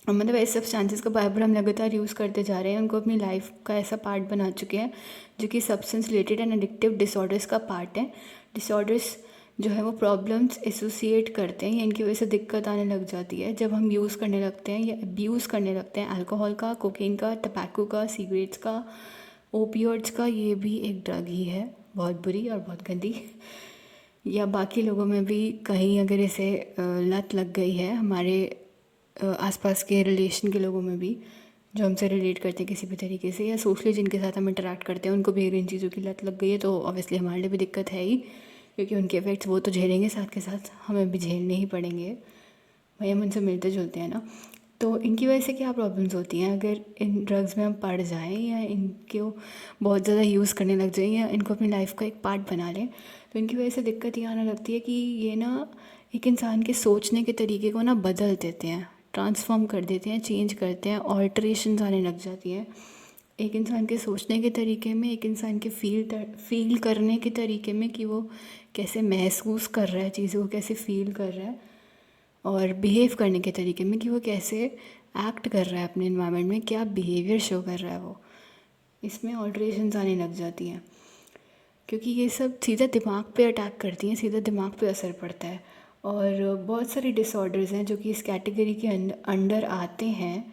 मतलब ऐसे सब्सटेंसेस का बार बार हम लगातार यूज़ करते जा रहे हैं, उनको अपनी लाइफ का ऐसा पार्ट बना चुके हैं, जो कि substance related and addictive disorders का पार्ट है। डिसऑर्डर्स जो है वो प्रॉब्लम्स एसोसिएट करते हैं या इनकी वजह से दिक्कत आने लग जाती है जब हम यूज़ करने लगते हैं या अब्यूज़ करने लगते हैं अल्कोहल का, कोकेन का, टबैको का, सिगरेट्स का, ओपियोइड्स का। ये भी एक ड्रग ही है, बहुत बुरी और बहुत गंदी। या बाकी लोगों में भी कहीं अगर इसे लत लग गई है, हमारे आसपास के रिलेशन के लोगों में भी जो हमसे रिलेट करते हैं किसी भी तरीके से, या सोशली जिनके साथ हम इंटरेक्ट करते हैं, उनको भी अगर इन चीज़ों की लत लग गई है तो ऑब्वियसली हमारे लिए भी दिक्कत है ही, क्योंकि उनके इफ़ेक्ट्स वो तो झेलेंगे, साथ के साथ हमें भी झेलने ही पड़ेंगे। भाई हम उनसे मिलते जुलते हैं ना। तो इनकी वजह से क्या प्रॉब्लम्स होती हैं अगर इन ड्रग्स में हम पड़ जाएं या इनको बहुत ज़्यादा यूज़ करने लग जाएं या इनको अपनी लाइफ का एक पार्ट बना लें, तो इनकी वजह से दिक्कत ये आने लगती है कि ये ना एक इंसान के सोचने के तरीके को ना बदल देते हैं, ट्रांसफॉर्म कर देते हैं, चेंज करते हैं, ऑल्ट्रेशंस आने लग जाती हैं एक इंसान के सोचने के तरीके में, एक इंसान के फील करने के तरीके में, कि वो कैसे महसूस कर रहा है चीज़ों को, कैसे फील कर रहा है, और बिहेव करने के तरीके में कि वो कैसे एक्ट कर रहा है अपने इन्वायरमेंट में, क्या बिहेवियर शो कर रहा है वो। इसमें ऑल्ट्रेशंस आने लग जाती हैं, क्योंकि ये सब सीधा दिमाग पे अटैक करती हैं, सीधा दिमाग पे असर पड़ता है। और बहुत सारे डिसऑर्डर्स हैं जो कि इस कैटेगरी के अंडर आते हैं,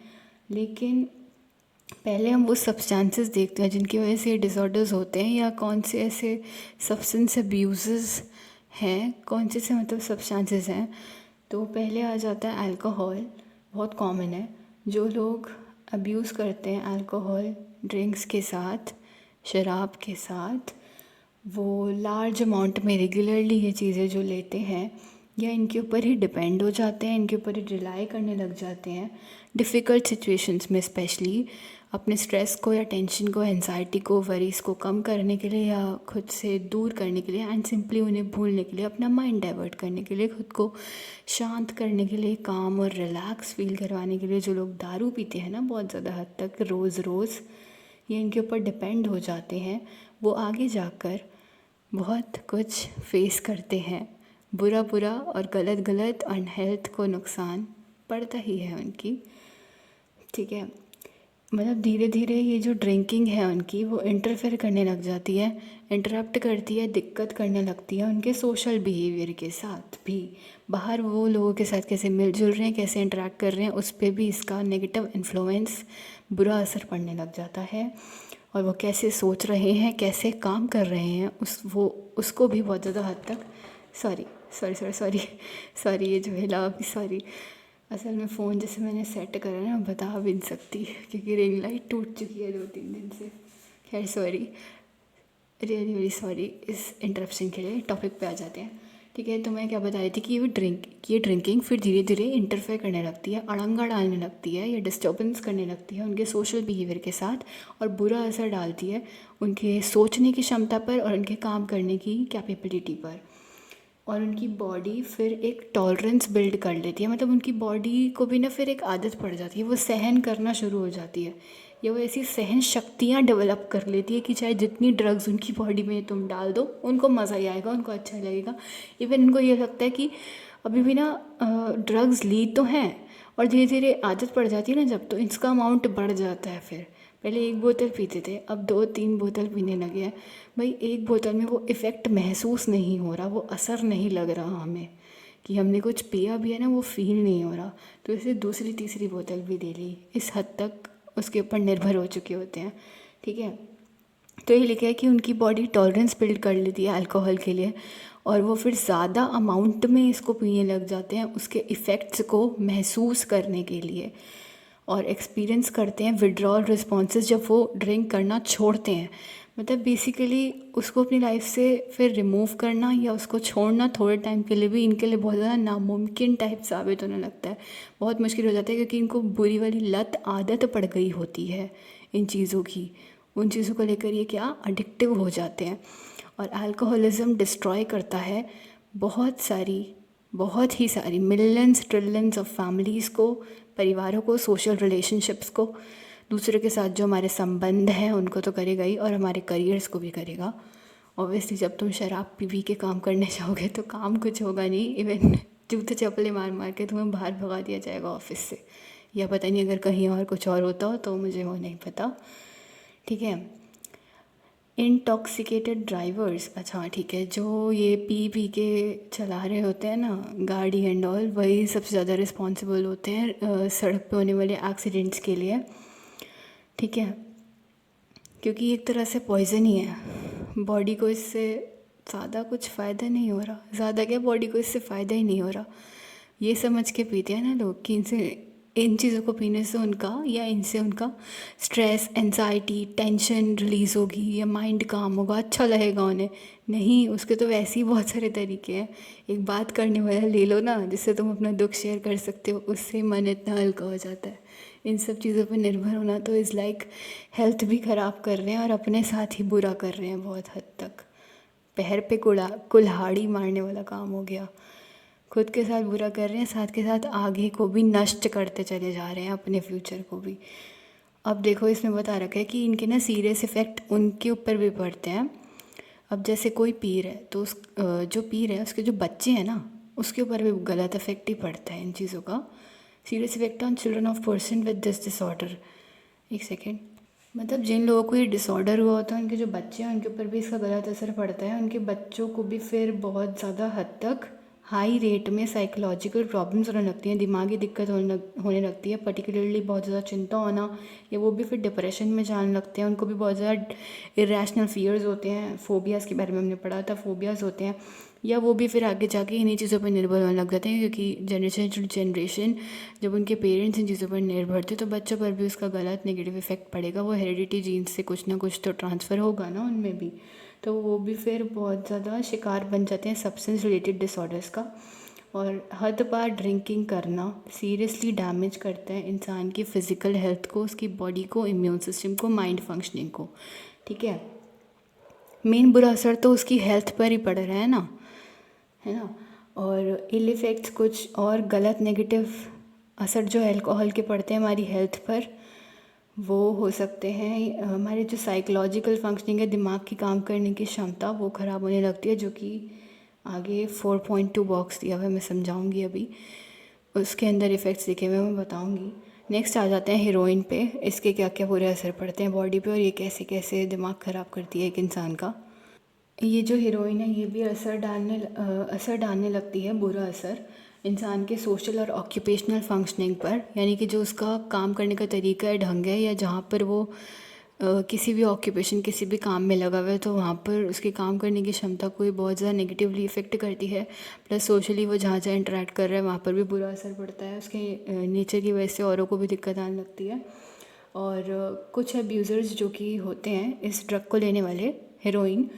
लेकिन पहले हम वो सब्सटेंसेस देखते हैं जिनकी वजह से डिसऑर्डर्स होते हैं, या कौन से ऐसे सब्सटेंस अब्यूज़ हैं, कौन से मतलब सब्सटेंसेस हैं। तो पहले आ जाता है अल्कोहल, बहुत कॉमन है। जो लोग अब्यूज़ करते हैं अल्कोहल ड्रिंक्स के साथ, शराब के साथ, वो लार्ज अमाउंट में रेगुलरली ये चीज़ें जो लेते हैं, या इनके ऊपर ही डिपेंड हो जाते हैं, इनके ऊपर ही रिलाई करने लग जाते हैं डिफ़िकल्ट सिचुएशंस में, स्पेशली अपने स्ट्रेस को या टेंशन को, एंजाइटी को, वरीज़ को कम करने के लिए या खुद से दूर करने के लिए, एंड सिंपली उन्हें भूलने के लिए, अपना माइंड डाइवर्ट करने के लिए, खुद को शांत करने के लिए, काम और रिलैक्स फील करवाने के लिए। जो लोग दारू पीते हैं ना बहुत ज़्यादा हद तक रोज़ रोज़, ये इनके ऊपर डिपेंड हो जाते हैं, वो आगे जाकर बहुत कुछ फेस करते हैं, बुरा बुरा और गलत गलत, और हेल्थ को नुकसान पड़ता ही है उनकी। ठीक है, मतलब धीरे धीरे ये जो ड्रिंकिंग है उनकी, वो इंटरफेयर करने लग जाती है, इंटरप्ट करती है, दिक्कत करने लगती है उनके सोशल बिहेवियर के साथ भी। बाहर वो लोगों के साथ कैसे मिलजुल रहे हैं, कैसे इंटरेक्ट कर रहे हैं, उस पर भी इसका नेगेटिव इन्फ्लुएंस, बुरा असर पड़ने लग जाता है। और वो कैसे सोच रहे हैं, कैसे काम कर रहे हैं, उसको भी बहुत ज़्यादा हद तक sorry sorry sorry sorry sorry ये जो हिला अभी, सॉरी, असल में फ़ोन जैसे मैंने सेट करा ना, बता भी नहीं सकती, क्योंकि रिंग लाइट टूट चुकी है 2-3 दिन से। खैर सॉरी, रियली वेरी सॉरी इस इंटरप्शन के लिए। टॉपिक पे आ जाते हैं। ठीक है, तो मैं क्या बता रही थी कि ये ड्रिंकिंग फिर धीरे धीरे इंटरफेयर करने लगती है, अड़ंगा डालने लगती है, या डिस्टर्बेंस करने लगती है उनके सोशल बिहेवियर के साथ, और बुरा असर डालती है उनके सोचने की क्षमता पर और उनके काम करने की कैपेबिलिटी पर। और उनकी बॉडी फिर एक टॉलरेंस बिल्ड कर लेती है, मतलब उनकी बॉडी को भी ना फिर एक आदत पड़ जाती है, वो सहन करना शुरू हो जाती है, या वो ऐसी सहन शक्तियाँ डेवलप कर लेती है कि चाहे जितनी ड्रग्स उनकी बॉडी में तुम डाल दो, उनको मज़ा ही आएगा, उनको अच्छा लगेगा। इवन उनको ये लगता है कि अभी भी ना ड्रग्स ली तो हैं, और धीरे धीरे आदत पड़ जाती है ना जब, तो इसका अमाउंट बढ़ जाता है। फिर पहले 1 बोतल पीते थे, अब 2-3 बोतल पीने लगे हैं। भाई 1 बोतल में वो इफ़ेक्ट महसूस नहीं हो रहा, वो असर नहीं लग रहा हमें कि हमने कुछ पिया भी है ना, वो फील नहीं हो रहा, तो इसे दूसरी तीसरी बोतल भी दे ली। इस हद तक उसके ऊपर निर्भर हो चुके होते हैं। ठीक है, तो ये लिखा है कि उनकी बॉडी टॉलरेंस बिल्ड कर लेती है अल्कोहल के लिए, और वो फिर ज़्यादा अमाउंट में इसको पीने लग जाते हैं उसके इफ़ेक्ट्स को महसूस करने के लिए। और एक्सपीरियंस करते हैं विड्रॉल रिस्पॉन्सेज जब वो ड्रिंक करना छोड़ते हैं। मतलब बेसिकली उसको अपनी लाइफ से फिर रिमूव करना या उसको छोड़ना थोड़े टाइम के लिए भी इनके लिए बहुत ज़्यादा नामुमकिन टाइप साबित होने लगता है। बहुत मुश्किल हो जाता है क्योंकि इनको बुरी वाली लत आदत पड़ गई होती है इन चीज़ों की। उन चीज़ों को लेकर ये क्या अडिक्टिव हो जाते हैं। और अल्कोहलिज्म डिस्ट्रॉय करता है बहुत ही सारी मिलियंस ट्रिलियंस ऑफ फैमिलीज़ को, परिवारों को, सोशल रिलेशनशिप्स को, दूसरों के साथ जो हमारे संबंध हैं उनको तो करेगा ही, और हमारे करियर्स को भी करेगा। ऑब्वियसली जब तुम शराब पी पी के काम करने जाओगे तो काम कुछ होगा नहीं, इवन जूते चप्पलें मार मार के तुम्हें बाहर भगा दिया जाएगा ऑफिस से, या पता नहीं अगर कहीं और कुछ और होता हो तो मुझे वो नहीं पता। ठीक है। इंटॉक्सिकेटेड ड्राइवर्स, अच्छा ठीक है, जो ये पी पी के चला रहे होते हैं ना गाड़ी एंड ऑल, वही सबसे ज़्यादा रिस्पॉन्सिबल होते हैं सड़क पे होने वाले एक्सीडेंट्स के लिए। ठीक है, क्योंकि एक तरह से पॉइजन ही है। बॉडी को इससे ज़्यादा कुछ फ़ायदा नहीं हो रहा, ज़्यादा क्या, बॉडी को इससे फ़ायदा ही नहीं हो रहा। ये समझ के पीते हैं ना लोग कि इनसे, इन चीज़ों को पीने से उनका या इनसे उनका स्ट्रेस, एंजाइटी, टेंशन रिलीज़ होगी या माइंड काम होगा, अच्छा लगेगा उन्हें। नहीं, उसके तो वैसे ही बहुत सारे तरीके हैं। एक बात करने वाला ले लो ना जिससे तुम अपना दुख शेयर कर सकते हो, उससे मन इतना हल्का हो जाता है। इन सब चीज़ों पर निर्भर होना तो इज़ लाइक हेल्थ भी ख़राब कर रहे हैं और अपने साथ ही बुरा कर रहे हैं बहुत हद तक। पैर पे कुल्हाड़ी मारने वाला काम हो गया। खुद के साथ बुरा कर रहे हैं, साथ के साथ आगे को भी नष्ट करते चले जा रहे हैं, अपने फ्यूचर को भी। अब देखो इसमें बता रखा है कि इनके ना सीरियस इफ़ेक्ट उनके ऊपर भी पड़ते हैं। अब जैसे कोई पी रहा है तो उस जो पी रहा है उसके जो बच्चे हैं ना उसके ऊपर भी गलत इफेक्ट ही पड़ता है इन चीज़ों का। Serious effect on children of person with this disorder. एक सेकेंड, मतलब जिन लोगों को ये डिसऑर्डर हुआ होता है उनके जो बच्चे हैं उनके ऊपर भी इसका गलत असर पड़ता है। उनके बच्चों को भी फिर बहुत ज़्यादा हद तक हाई रेट में साइकोलॉजिकल प्रॉब्लम्स होने लगती हैं, दिमागी दिक्कत होने लगती है, पर्टिकुलरली बहुत ज़्यादा चिंता होना, या वो भी फिर डिप्रेशन में जाने लगते हैं। उनको भी बहुत ज़्यादा इरेशनल फियर्स होते हैं, फोबियाज़ के बारे में हमने पढ़ा था, फोबियाज़ होते हैं, या वो भी फिर आगे जाके इन्हीं चीज़ों पर निर्भर होने लग जाते हैं। क्योंकि जनरेशन टू जनरेशन जब उनके पेरेंट्स इन चीज़ों पर निर्भर थे तो बच्चों पर भी उसका गलत नेगेटिव इफेक्ट पड़ेगा। वो हेरिडिटी जीन्स से कुछ ना कुछ तो ट्रांसफ़र होगा ना उनमें भी, तो वो भी फिर बहुत ज़्यादा शिकार बन जाते हैं सब्सटेंस रिलेटेड डिसऑर्डर्स का। और हद पार ड्रिंकिंग करना सीरियसली डैमेज करता है इंसान की फ़िज़िकल हेल्थ को, उसकी बॉडी को, इम्यून सिस्टम को, माइंड फंक्शनिंग को। ठीक है, मेन बुरा असर तो उसकी हेल्थ पर ही पड़ रहा है ना। और इल इफ़ेक्ट्स कुछ और गलत नेगेटिव असर जो अल्कोहल के पड़ते हैं हमारी हेल्थ पर, वो हो सकते हैं हमारे जो साइकोलॉजिकल फंक्शनिंग है, दिमाग की काम करने की क्षमता, वो ख़राब होने लगती है, जो कि आगे 4.2 बॉक्स दिया हुआ है, मैं समझाऊंगी अभी, उसके अंदर इफ़ेक्ट्स लिखे हुए मैं बताऊंगी। नेक्स्ट आ जाते हैं हीरोइन पे, इसके क्या क्या बुरे असर पड़ते हैं बॉडी पे और ये कैसे कैसे दिमाग ख़राब करती है एक इंसान का। ये जो हीरोइन है ये भी असर डालने लगती है, बुरा असर इंसान के सोशल और ऑक्यूपेशनल फंक्शनिंग पर, यानी कि जो उसका काम करने का तरीका है, ढंग है, या जहाँ पर वो किसी भी ऑक्यूपेशन, किसी भी काम में लगा हुआ है तो वहाँ पर उसके काम करने की क्षमता को ये बहुत ज़्यादा नेगेटिवली इफ़ेक्ट करती है। प्लस सोशली वो जहाँ जहाँ इंटरेक्ट कर रहा है वहाँ पर भी बुरा असर पड़ता है, उसके नेचर की वजह से औरों को भी दिक्कत आने लगती है। और कुछ अब्यूज़र्स जो कि होते हैं इस ड्रग को लेने वाले, हीरोइन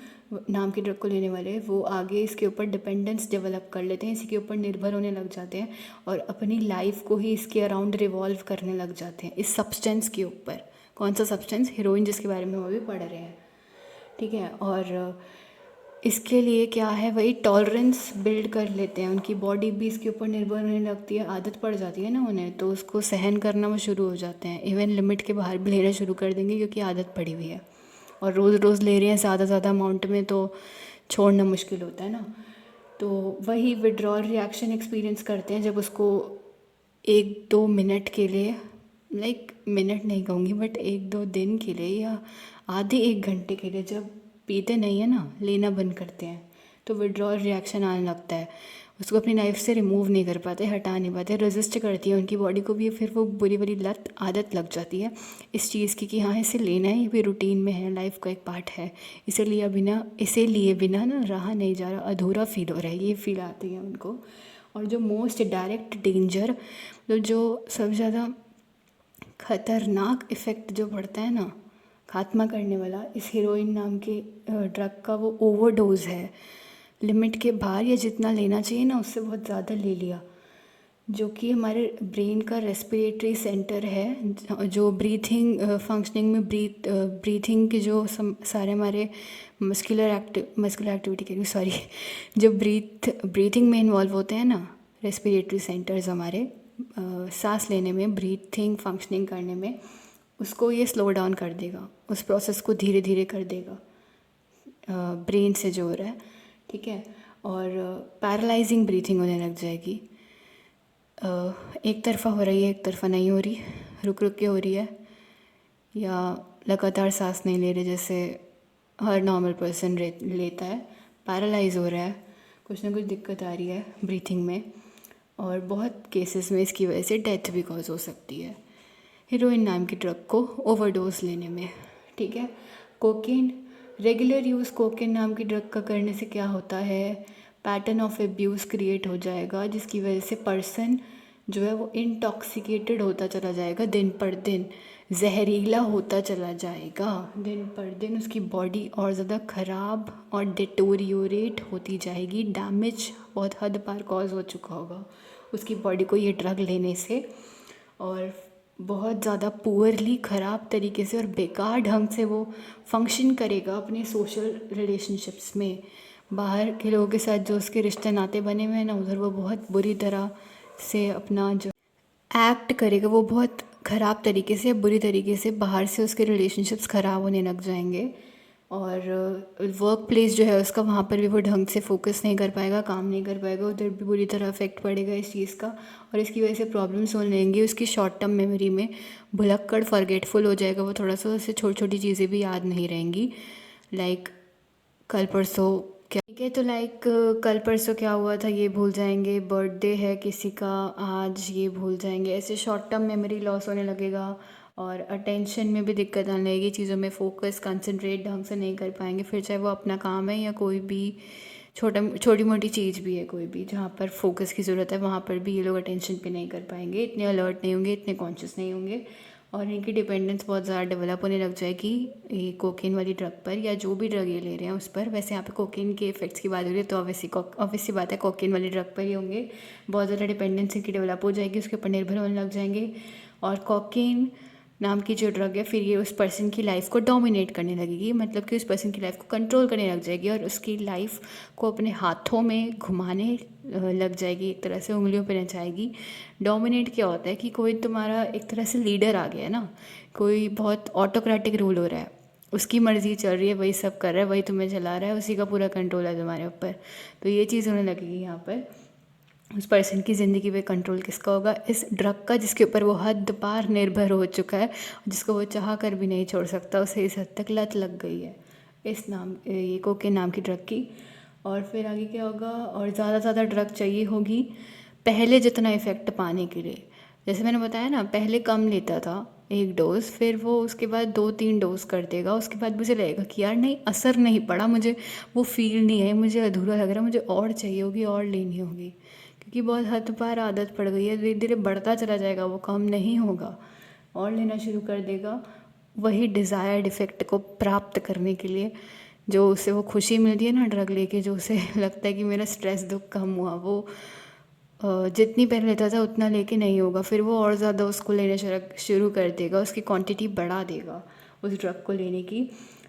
नाम की ड्रग को लेने वाले, वो आगे इसके ऊपर डिपेंडेंस डेवलप कर लेते हैं, इसके ऊपर निर्भर होने लग जाते हैं और अपनी लाइफ को ही इसके अराउंड रिवॉल्व करने लग जाते हैं, इस सब्सटेंस के ऊपर। कौन सा सब्सटेंस? हीरोइन, जिसके बारे में वो भी पढ़ रहे हैं। ठीक है, और इसके लिए क्या है, वही टॉलरेंस बिल्ड कर लेते हैं, उनकी बॉडी भी इसके ऊपर निर्भर होने लगती है, आदत पड़ जाती है ना उन्हें, तो उसको सहन करना वो शुरू हो जाते हैं। इवन लिमिट के बाहर भी लेना शुरू कर देंगे क्योंकि आदत पड़ी हुई है, और रोज़ रोज़ ले रहे हैं ज़्यादा अमाउंट में, तो छोड़ना मुश्किल होता है ना। तो वही विड्रॉल रिएक्शन एक्सपीरियंस करते हैं जब उसको 1-2 मिनट के लिए, लाइक मिनट नहीं कहूँगी बट 1-2 दिन के लिए या आधे 1 घंटे के लिए जब पीते नहीं है ना, लेना बंद करते हैं, तो विड्रॉल रिएक्शन आने लगता है। उसको अपनी लाइफ से रिमूव नहीं कर पाते, हटा नहीं पाते, रेजिस्ट करती है उनकी बॉडी को भी, फिर वो बुरी बुरी आदत लग जाती है इस चीज़ की कि हाँ इसे लेना है, ये भी रूटीन में है, लाइफ का एक पार्ट है, इसे लिए बिना ना रहा नहीं जा रहा, अधूरा फील हो रहा है, ये फील आती है उनको। और जो मोस्ट डायरेक्ट डेंजर, मतलब जो सबसे ज़्यादा ख़तरनाक इफ़ेक्ट जो पड़ता है ना, खात्मा करने वाला, इस हीरोइन नाम के ड्रग का वो ओवरडोज है। लिमिट के बाहर या जितना लेना चाहिए ना उससे बहुत ज़्यादा ले लिया, जो कि हमारे ब्रेन का रेस्पिरेटरी सेंटर है, जो ब्रीथिंग फंक्शनिंग में ब्रीथिंग के जो सारे हमारे मस्कुलर एक्टिविटी के सॉरी जो ब्रीथिंग में इन्वॉल्व होते हैं ना, रेस्पिरेटरी सेंटर्स हमारे सांस लेने में, ब्रीथिंग फंक्शनिंग करने में, उसको ये स्लो डाउन कर देगा, उस प्रोसेस को धीरे धीरे कर देगा ब्रेन से जो हो रहा है, ठीक है। और पैरालाइजिंग ब्रीथिंग होने लग जाएगी। एक तरफा हो रही है, एक तरफा नहीं हो रही, रुक रुक के हो रही है, या लगातार सांस नहीं ले रहे जैसे हर नॉर्मल पर्सन लेता है। पैरालाइज हो रहा है, कुछ ना कुछ दिक्कत आ रही है ब्रीथिंग में, और बहुत केसेस में इसकी वजह से डेथ भी कॉज हो सकती है हीरोइन नाम की ड्रग को ओवरडोज लेने में, ठीक है। कोकेन, रेगुलर यूज़ कोकेन नाम की ड्रग का करने से क्या होता है, पैटर्न ऑफ एब्यूज़ क्रिएट हो जाएगा, जिसकी वजह से पर्सन जो है वो इंटॉक्सिकेटेड होता चला जाएगा, दिन पर दिन जहरीला होता चला जाएगा, दिन पर दिन उसकी बॉडी और ज़्यादा ख़राब और डिटोरियोरेट होती जाएगी। डैमेज बहुत हद पार कॉज हो चुका होगा उसकी बॉडी को ये ड्रग लेने से, और बहुत ज़्यादा पुअरली, ख़राब तरीके से और बेकार ढंग से वो फंक्शन करेगा अपने सोशल रिलेशनशिप्स में। बाहर के लोगों के साथ जो उसके रिश्ते नाते बने हुए हैं ना, उधर वो बहुत बुरी तरह से अपना जो एक्ट करेगा, वो बहुत ख़राब तरीके से, बुरी तरीके से बाहर से उसके रिलेशनशिप्स ख़राब होने लग जाएंगे। और वर्क प्लेस जो है उसका, वहाँ पर भी वो ढंग से फोकस नहीं कर पाएगा, काम नहीं कर पाएगा, उधर भी बुरी तरह इफेक्ट पड़ेगा इस चीज़ का, और इसकी वजह से प्रॉब्लम्स होने लगेंगी उसकी शॉर्ट टर्म मेमोरी में। भुलक्कड़, फॉरगेटफुल हो जाएगा वो थोड़ा सा, उससे छोटी छोटी चीज़ें भी याद नहीं रहेंगी, लाइक कल परसों क्या, ठीक है, तो लाइक कल परसों क्या हुआ था ये भूल जाएंगे, बर्थडे है किसी का आज ये भूल जाएंगे, ऐसे शॉर्ट टर्म मेमोरी लॉस होने लगेगा, और अटेंशन में भी दिक्कत आने लगेगी, चीज़ों में फोकस कंसंट्रेट ढंग से नहीं कर पाएंगे, फिर चाहे वो अपना काम है या कोई भी छोटी मोटी चीज़ भी है, कोई भी जहाँ पर फोकस की ज़रूरत है वहाँ पर भी ये लोग अटेंशन पे नहीं कर पाएंगे, इतने अलर्ट नहीं होंगे, इतने कॉन्शियस नहीं होंगे, और इनकी डिपेंडेंस बहुत ज़्यादा डेवलप होने लग जाएगी ये कोकेन वाली ड्रग पर, या जो भी ड्रग ये ले रहे हैं उस पर। वैसे यहाँ पे कोकेन के इफेक्ट्स की बात हो रही है तो ऑब्वियसली बात है कोकेन वाली ड्रग पर ही होंगे, बहुत ज़्यादा डिपेंडेंस इनकी डेवलप हो जाएगी, उसके ऊपर निर्भर होने लग जाएंगे। और कोकेन नाम की जो ड्रग है फिर ये उस पर्सन की लाइफ को डोमिनेट करने लगेगी, मतलब कि उस पर्सन की लाइफ को कंट्रोल करने लग जाएगी, और उसकी लाइफ को अपने हाथों में घुमाने लग जाएगी, एक तरह से उंगलियों पे नचाएगी। डोमिनेट क्या होता है कि कोई तुम्हारा एक तरह से लीडर आ गया है ना, कोई बहुत ऑटोक्रेटिक रूल हो रहा है, उसकी मर्ज़ी चल रही है, वही सब कर रहा है, वही तुम्हें चला रहा है, उसी का पूरा कंट्रोल है तुम्हारे ऊपर, तो ये चीज़ होने लगेगी यहाँ पर। उस पर्सन की ज़िंदगी पे कंट्रोल किसका होगा, इस ड्रग का, जिसके ऊपर वो हद पार निर्भर हो चुका है, जिसको वो चाह कर भी नहीं छोड़ सकता, उसे इस हद तक लत लग गई है ये कोकेन नाम की ड्रग की। और फिर आगे क्या होगा, और ज़्यादा ड्रग चाहिए होगी पहले जितना इफ़ेक्ट पाने के लिए। जैसे मैंने बताया ना, पहले कम लेता था 1 डोज़, फिर वो उसके बाद 2-3 डोज़ कर देगा, उसके बाद मुझे लगेगा कि यार नहीं, असर नहीं पड़ा, मुझे वो फील नहीं है, मुझे अधूरा लग रहा है, मुझे और चाहिए होगी, और लेनी होगी, क्योंकि बहुत हद पार आदत पड़ गई है, धीरे धीरे बढ़ता चला जाएगा, वो कम नहीं होगा, और लेना शुरू कर देगा वही डिज़ायर्ड इफ़ेक्ट को प्राप्त करने के लिए, जो उसे वो खुशी मिलती है ना ड्रग लेके, जो उसे लगता है कि मेरा स्ट्रेस दुख कम हुआ, वो जितनी पहले लेता था उतना लेके नहीं होगा, फिर वो और ज़्यादा उसको लेना शुरू कर देगा, उसकी क्वांटिटी बढ़ा देगा उस ड्रग को लेने की।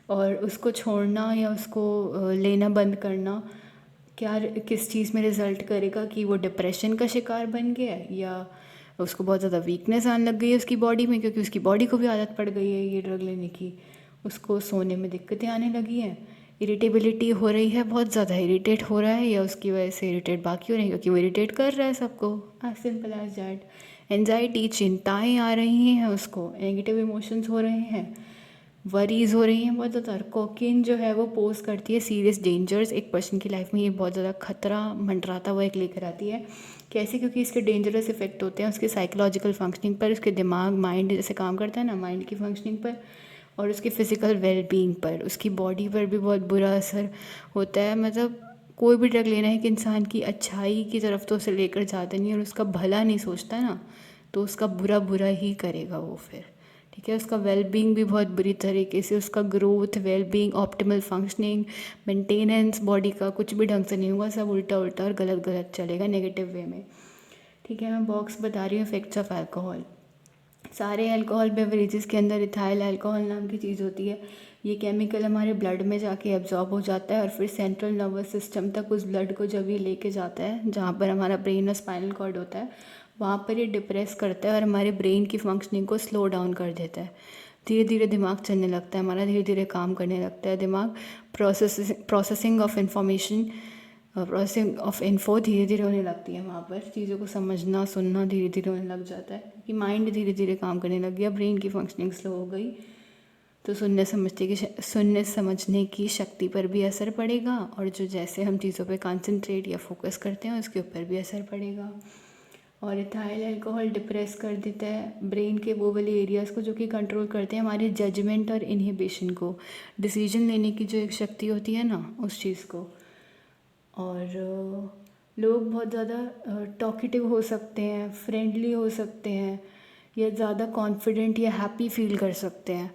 और उसको छोड़ना या उसको लेना बंद करना क्या किस चीज़ में रिज़ल्ट करेगा, कि वो डिप्रेशन का शिकार बन गया है, या उसको बहुत ज़्यादा वीकनेस आने लग गई है उसकी बॉडी में, क्योंकि उसकी बॉडी को भी आदत पड़ गई है ये ड्रग लेने की, उसको सोने में दिक्कतें आने लगी हैं, इरिटेबिलिटी हो रही है, बहुत ज़्यादा इरिटेट हो रहा है, या उसकी वजह से इरिटेट बाकी हो रही है क्योंकि वो इरिटेट कर रहा है सबको, as simple as that. Anxiety, चिंताएँ आ रही हैं उसको, नेगेटिव इमोशंस हो रहे हैं, वरीज हो रही हैं बहुत ज़्यादा। कोकेन जो है वो पोज करती है सीरियस डेंजर्स, एक पर्सन की लाइफ में ये बहुत ज़्यादा खतरा मंडराता हुआ एक लेकर आती है। कैसे, क्योंकि इसके डेंजरस इफेक्ट होते हैं उसके साइकोलॉजिकल फंक्शनिंग पर, उसके दिमाग, माइंड जैसे काम करता है ना, माइंड की फंक्शनिंग पर, और उसकी फ़िज़िकल वेलबींग पर, उसकी बॉडी पर भी बहुत बुरा असर होता है। मतलब कोई भी ड्रग लेना है कि इंसान की अच्छाई की तरफ तो उसे लेकर जाता नहीं, और उसका भला नहीं सोचता ना, तो उसका बुरा बुरा ही करेगा वो फिर, ठीक है। उसका वेलबींग भी बहुत बुरी तरीके से, उसका growth, wellbeing, optimal functioning, maintenance body का कुछ भी ढंग से नहीं होगा, सब उल्टा उल्टा और गलत गलत चलेगा, नेगेटिव वे में, ठीक है। मैं बॉक्स बता रही हूँ इफेक्ट्स ऑफ अल्कोहल। सारे अल्कोहल बेवरेजेस के अंदर इथाइल अल्कोहल नाम की चीज़ होती है। ये केमिकल हमारे ब्लड में जाके एब्जॉर्ब हो जाता है और फिर सेंट्रल नर्वस सिस्टम तक उस ब्लड को जब ये लेके जाता है, जहाँ पर हमारा ब्रेन और स्पाइनल कॉर्ड होता है, वहाँ पर ये डिप्रेस करता है और हमारे ब्रेन की फंक्शनिंग को स्लो डाउन कर देता है। धीरे धीरे दिमाग चलने लगता है हमारा, धीरे धीरे काम करने लगता है दिमाग, processing of information, processing of info धीरे धीरे होने लगती है। वहाँ पर चीज़ों को समझना सुनना धीरे धीरे होने लग जाता है कि माइंड धीरे धीरे काम करने लग गया, ब्रेन की फंक्शनिंग स्लो हो गई, तो सुनने समझने की शक्ति पर भी असर पड़ेगा, और जो जैसे हम चीज़ों पे कंसंट्रेट या फोकस करते हैं उसके ऊपर भी असर पड़ेगा। और इथाइल अल्कोहल डिप्रेस कर देता है ब्रेन के वो वाले एरियाज़ को जो कि कंट्रोल करते हैं हमारे जजमेंट और इनहिबिशन को, डिसीजन लेने की जो एक शक्ति होती है ना, उस चीज़ को। और लोग बहुत ज़्यादा टॉकेटिव हो सकते हैं, फ्रेंडली हो सकते हैं, या ज़्यादा कॉन्फिडेंट या हैप्पी फील कर सकते हैं।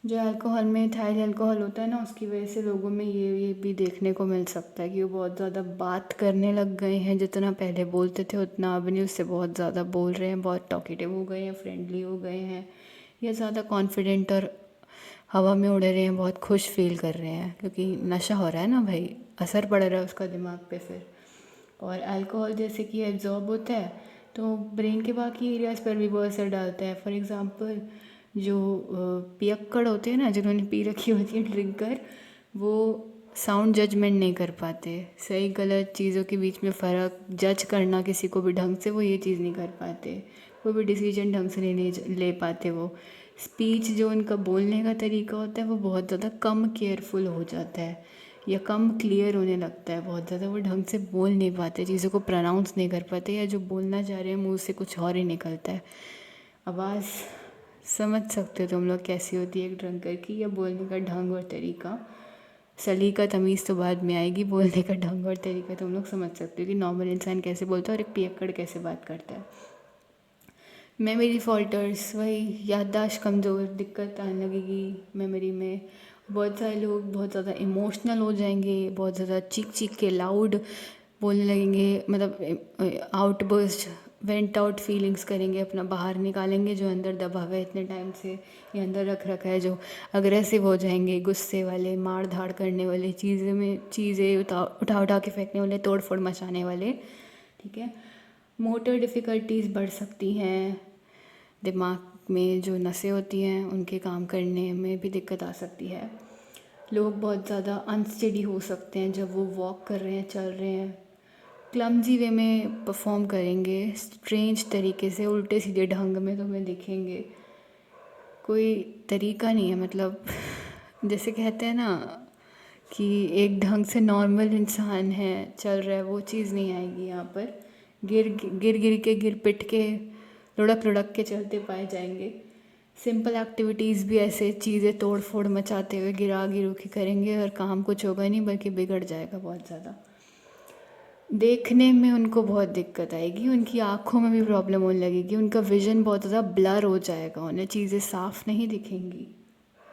जो अल्कोहल में इथाइल अल्कोहल होता है ना, उसकी वजह से लोगों में ये भी देखने को मिल सकता है कि वो बहुत ज़्यादा बात करने लग गए हैं, जितना पहले बोलते थे उतना अब नहीं, उससे बहुत ज़्यादा बोल रहे हैं, बहुत टॉकेटिव हो गए हैं, फ्रेंडली हो गए हैं, या ज़्यादा कॉन्फिडेंट और हवा में उड़ रहे हैं, बहुत खुश फील कर रहे हैं, क्योंकि नशा हो रहा है ना भाई, असर पड़ रहा है उसका दिमाग पे फिर। और अल्कोहल जैसे कि एब्जॉर्ब होता है तो ब्रेन के बाकी एरियाज़ पर भी बहुत असर डालता है। फॉर एग्ज़ाम्पल जो पियक्कड़ होते हैं ना, जिन्होंने पी रखी होती है ड्रिंक कर, वो साउंड जजमेंट नहीं कर पाते, सही गलत चीज़ों के बीच में फ़र्क जज करना किसी को भी ढंग से वो ये चीज़ नहीं कर पाते, कोई भी डिसीजन ढंग से नहीं ले पाते। वो स्पीच जो उनका बोलने का तरीका होता है वो बहुत ज़्यादा कम केयरफुल हो जाता है या कम क्लियर होने लगता है, बहुत ज़्यादा वो ढंग से बोल नहीं पाते, चीज़ों को प्रोनाउंस नहीं कर पाते, या जो बोलना चाह रहे हैं मुँह से कुछ और ही निकलता है। आवाज़ समझ सकते हो तुम लोग कैसी होती है एक ड्रंकर की, या बोलने का ढंग और तरीका, सलीका तमीज़ तो बाद में आएगी, बोलने का ढंग और तरीका तुम लोग समझ सकते हो कि नॉर्मल इंसान कैसे बोलता है और एक पियक्कड़ कैसे बात करता है। मेमोरी फॉल्टर्स, वही याददाश्त कमज़ोर, दिक्कत आने लगेगी मेमोरी में। बहुत सारे लोग बहुत ज़्यादा इमोशनल हो जाएंगे, बहुत ज़्यादा चीख चीख के लाउड बोलने लगेंगे, मतलब आउटबर्स्ट, वेंट आउट फीलिंग्स करेंगे, अपना बाहर निकालेंगे जो अंदर दबा हुआ है इतने टाइम से, ये अंदर रख रखा है, जो अग्रेसिव हो जाएंगे, गुस्से वाले, मार धाड़ करने वाले, चीज़ें उठा उठा के फेंकने वाले, तोड़ फोड़ मचाने वाले, ठीक है। मोटर डिफ़िकल्टीज़ बढ़ सकती हैं, दिमाग में जो नसें होती हैं उनके काम करने में भी दिक्कत आ सकती है। लोग बहुत ज़्यादा अनस्टेडी हो सकते हैं जब वो वॉक कर रहे हैं, चल रहे हैं, क्लमजी वे में परफॉर्म करेंगे, स्ट्रेंज तरीके से, उल्टे सीधे ढंग में तुम्हें दिखेंगे, कोई तरीका नहीं है, मतलब जैसे कहते हैं ना कि एक ढंग से नॉर्मल इंसान है चल रहा है, वो चीज़ नहीं आएगी यहाँ पर। गिर पिट के लुढ़क लुढ़क के चलते पाए जाएंगे। सिंपल एक्टिविटीज़ भी ऐसे चीज़ें तोड़ फोड़ मचाते हुए गिरू के करेंगे और काम कुछ होगा नहीं बल्कि बिगड़ जाएगा बहुत ज़्यादा। देखने में उनको बहुत दिक्कत आएगी, उनकी आँखों में भी प्रॉब्लम होने लगेगी, उनका विज़न बहुत ज़्यादा ब्लर हो जाएगा, उन्हें चीज़ें साफ़ नहीं दिखेंगी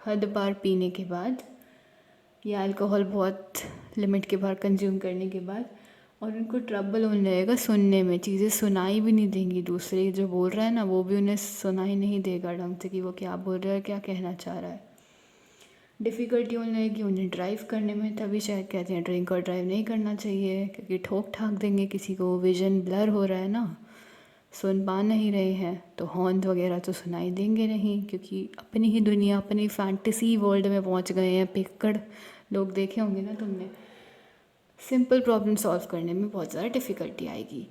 हद बार पीने के बाद या अल्कोहल बहुत लिमिट के बाहर कंज्यूम करने के बाद। और उनको ट्रबल होने लगेगा सुनने में, चीज़ें सुनाई भी नहीं देंगी, दूसरे जो बोल रहा है ना वो भी उन्हें सुनाई नहीं देगा ढंग से कि वो क्या बोल रहा है, क्या कहना चाह रहा है। डिफ़िकल्टी होने लगेगी उन्हें ड्राइव करने में, तभी शायद कहते हैं ड्रिंक और ड्राइव नहीं करना चाहिए, क्योंकि ठोक ठाक देंगे किसी को, विज़न ब्लर हो रहा है ना, सुन पा नहीं रहे हैं, तो हॉर्न वगैरह तो सुनाई देंगे नहीं, क्योंकि अपनी ही दुनिया, अपनी फैंटेसी वर्ल्ड में पहुंच गए हैं। पिक्कड़ लोग देखे होंगे ना तुमने, सिंपल प्रॉब्लम सॉल्व करने में बहुत ज़्यादा डिफ़िकल्टी आएगी,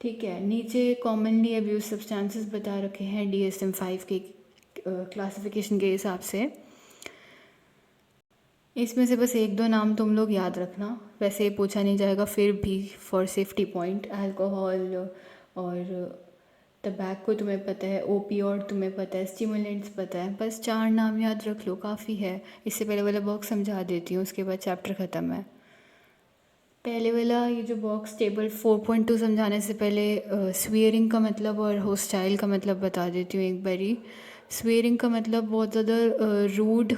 ठीक है। नीचे कॉमनली अब्यूज सब्सटेंसेस बता रखे हैं DSM-5 के क्लासिफिकेशन के हिसाब से। इसमें से बस एक दो नाम तुम लोग याद रखना, वैसे ये पूछा नहीं जाएगा, फिर भी फॉर सेफ्टी पॉइंट, अल्कोहल और टबैको तुम्हें पता है, ओपियोड तुम्हें पता है, स्टिमुलेंट्स पता है, बस 4 नाम याद रख लो, काफ़ी है। इससे पहले वाला बॉक्स समझा देती हूँ, उसके बाद चैप्टर ख़त्म है। पहले वाला ये जो बॉक्स टेबल 4.2 समझाने से पहले स्वेयरिंग का मतलब और होस्टाइल का मतलब बता देती हूँ एक बारी। स्वेयरिंग का मतलब बहुत ज़्यादा रूड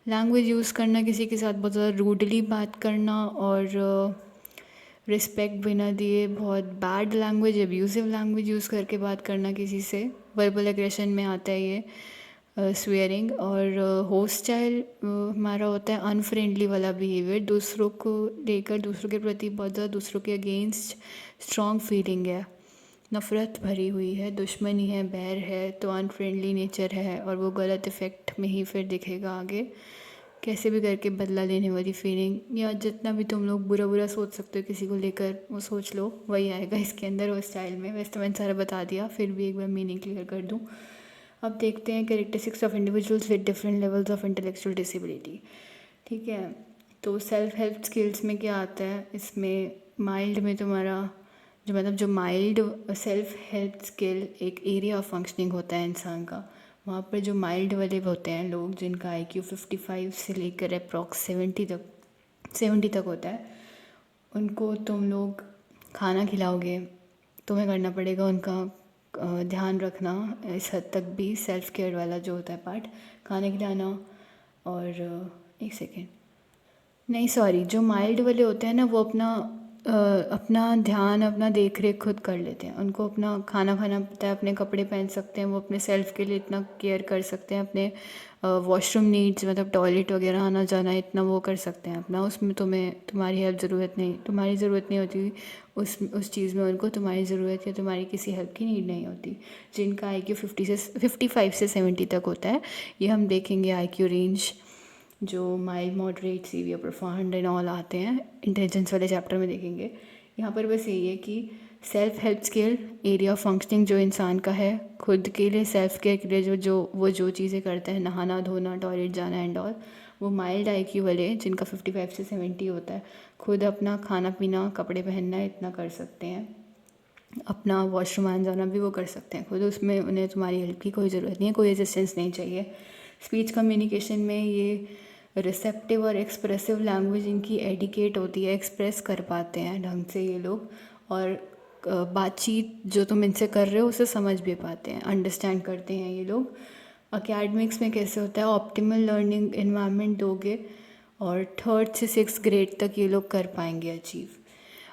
लैंग्वेज यूज़ करना, किसी के साथ बहुत ज़्यादा रूडली बात करना और रिस्पेक्ट बिना दिए बहुत bad language, abusive language use करके बात करना किसी से, वर्बल एग्रेशन में आता है ये स्वेयरिंग। और होस्टाइल हमारा होता है अनफ्रेंडली वाला बिहेवियर, दूसरों को लेकर, दूसरों के प्रति बहुत ज़्यादा दूसरों के अगेंस्ट स्ट्रॉन्ग फीलिंग है, नफ़रत भरी हुई है, दुश्मनी है, बैर है, तो अनफ्रेंडली नेचर है और वो गलत इफ़ेक्ट में ही फिर दिखेगा आगे। कैसे भी करके बदला लेने वाली फीलिंग, या जितना भी तुम लोग बुरा बुरा सोच सकते हो किसी को लेकर, वो सोच लो, वही आएगा इसके अंदर वो स्टाइल में। वैसे तो मैंने सारा बता दिया, फिर भी एक बार मीनिंग क्लियर कर दूँ। अब देखते हैं characteristics of individuals with different levels of intellectual disability. ठीक है, तो सेल्फ हेल्प स्किल्स में क्या आता है, इसमें माइल्ड में तुम्हारा जो माइल्ड सेल्फ हेल्प स्किल एक एरिया ऑफ फंक्शनिंग होता है इंसान का, वहाँ पर जो माइल्ड वाले होते हैं लोग, जिनका IQ 55 से लेकर अप्रॉक्स 70 तक होता है, उनको तुम लोग खाना खिलाओगे, तुम्हें करना पड़ेगा उनका ध्यान रखना इस हद तक भी, सेल्फ केयर वाला जो होता है पार्ट, खाना खिलाना। और एक सेकेंड, नहीं सॉरी, जो माइल्ड वाले होते हैं ना वो अपना ध्यान, अपना देख रेख खुद कर लेते हैं, उनको अपना खाना खाना पड़ता है, अपने कपड़े पहन सकते हैं, वो अपने सेल्फ के लिए इतना केयर कर सकते हैं, अपने वॉशरूम नीड्स मतलब टॉयलेट वगैरह आना जाना इतना वो कर सकते हैं अपना, उसमें तुम्हारी हेल्प तुम्हारी ज़रूरत नहीं होती, उस चीज़ में उनको तुम्हारी ज़रूरत या तुम्हारी किसी हेल्प की नीड नहीं होती। जिनका IQ 55 से 70 तक होता है, ये हम देखेंगे IQ रेंज, जो mild, moderate, severe, profound and all आते हैं, इंटेलिजेंस वाले चैप्टर में देखेंगे। यहाँ पर बस यही है कि self help skill area of functioning जो इंसान का है, खुद के लिए सेल्फ केयर के लिए जो चीज़ें करते हैं, नहाना धोना, टॉयलेट जाना एंड ऑल, वो माइल्ड IQ वाले जिनका 55 से 70 होता है, खुद अपना खाना पीना, कपड़े पहनना इतना कर सकते हैं, अपना वॉशरूम आना जाना भी वो कर सकते हैं खुद, उसमें उन्हें तुम्हारी हेल्प की कोई ज़रूरत नहीं है, कोई असिस्टेंस नहीं चाहिए। स्पीच कम्युनिकेशन में ये रिसेप्टिव और एक्सप्रेसिव लैंग्वेज इनकी एडिकेट होती है, एक्सप्रेस कर पाते हैं ढंग से ये लोग, और बातचीत जो तुम इनसे कर रहे हो उसे समझ भी पाते हैं, अंडरस्टैंड करते हैं ये लोग। अकेडमिक्स में कैसे होता है, ऑप्टिमल लर्निंग इन्वायरमेंट दोगे और 3rd से 6th ग्रेड तक ये लोग कर पाएंगे अचीव,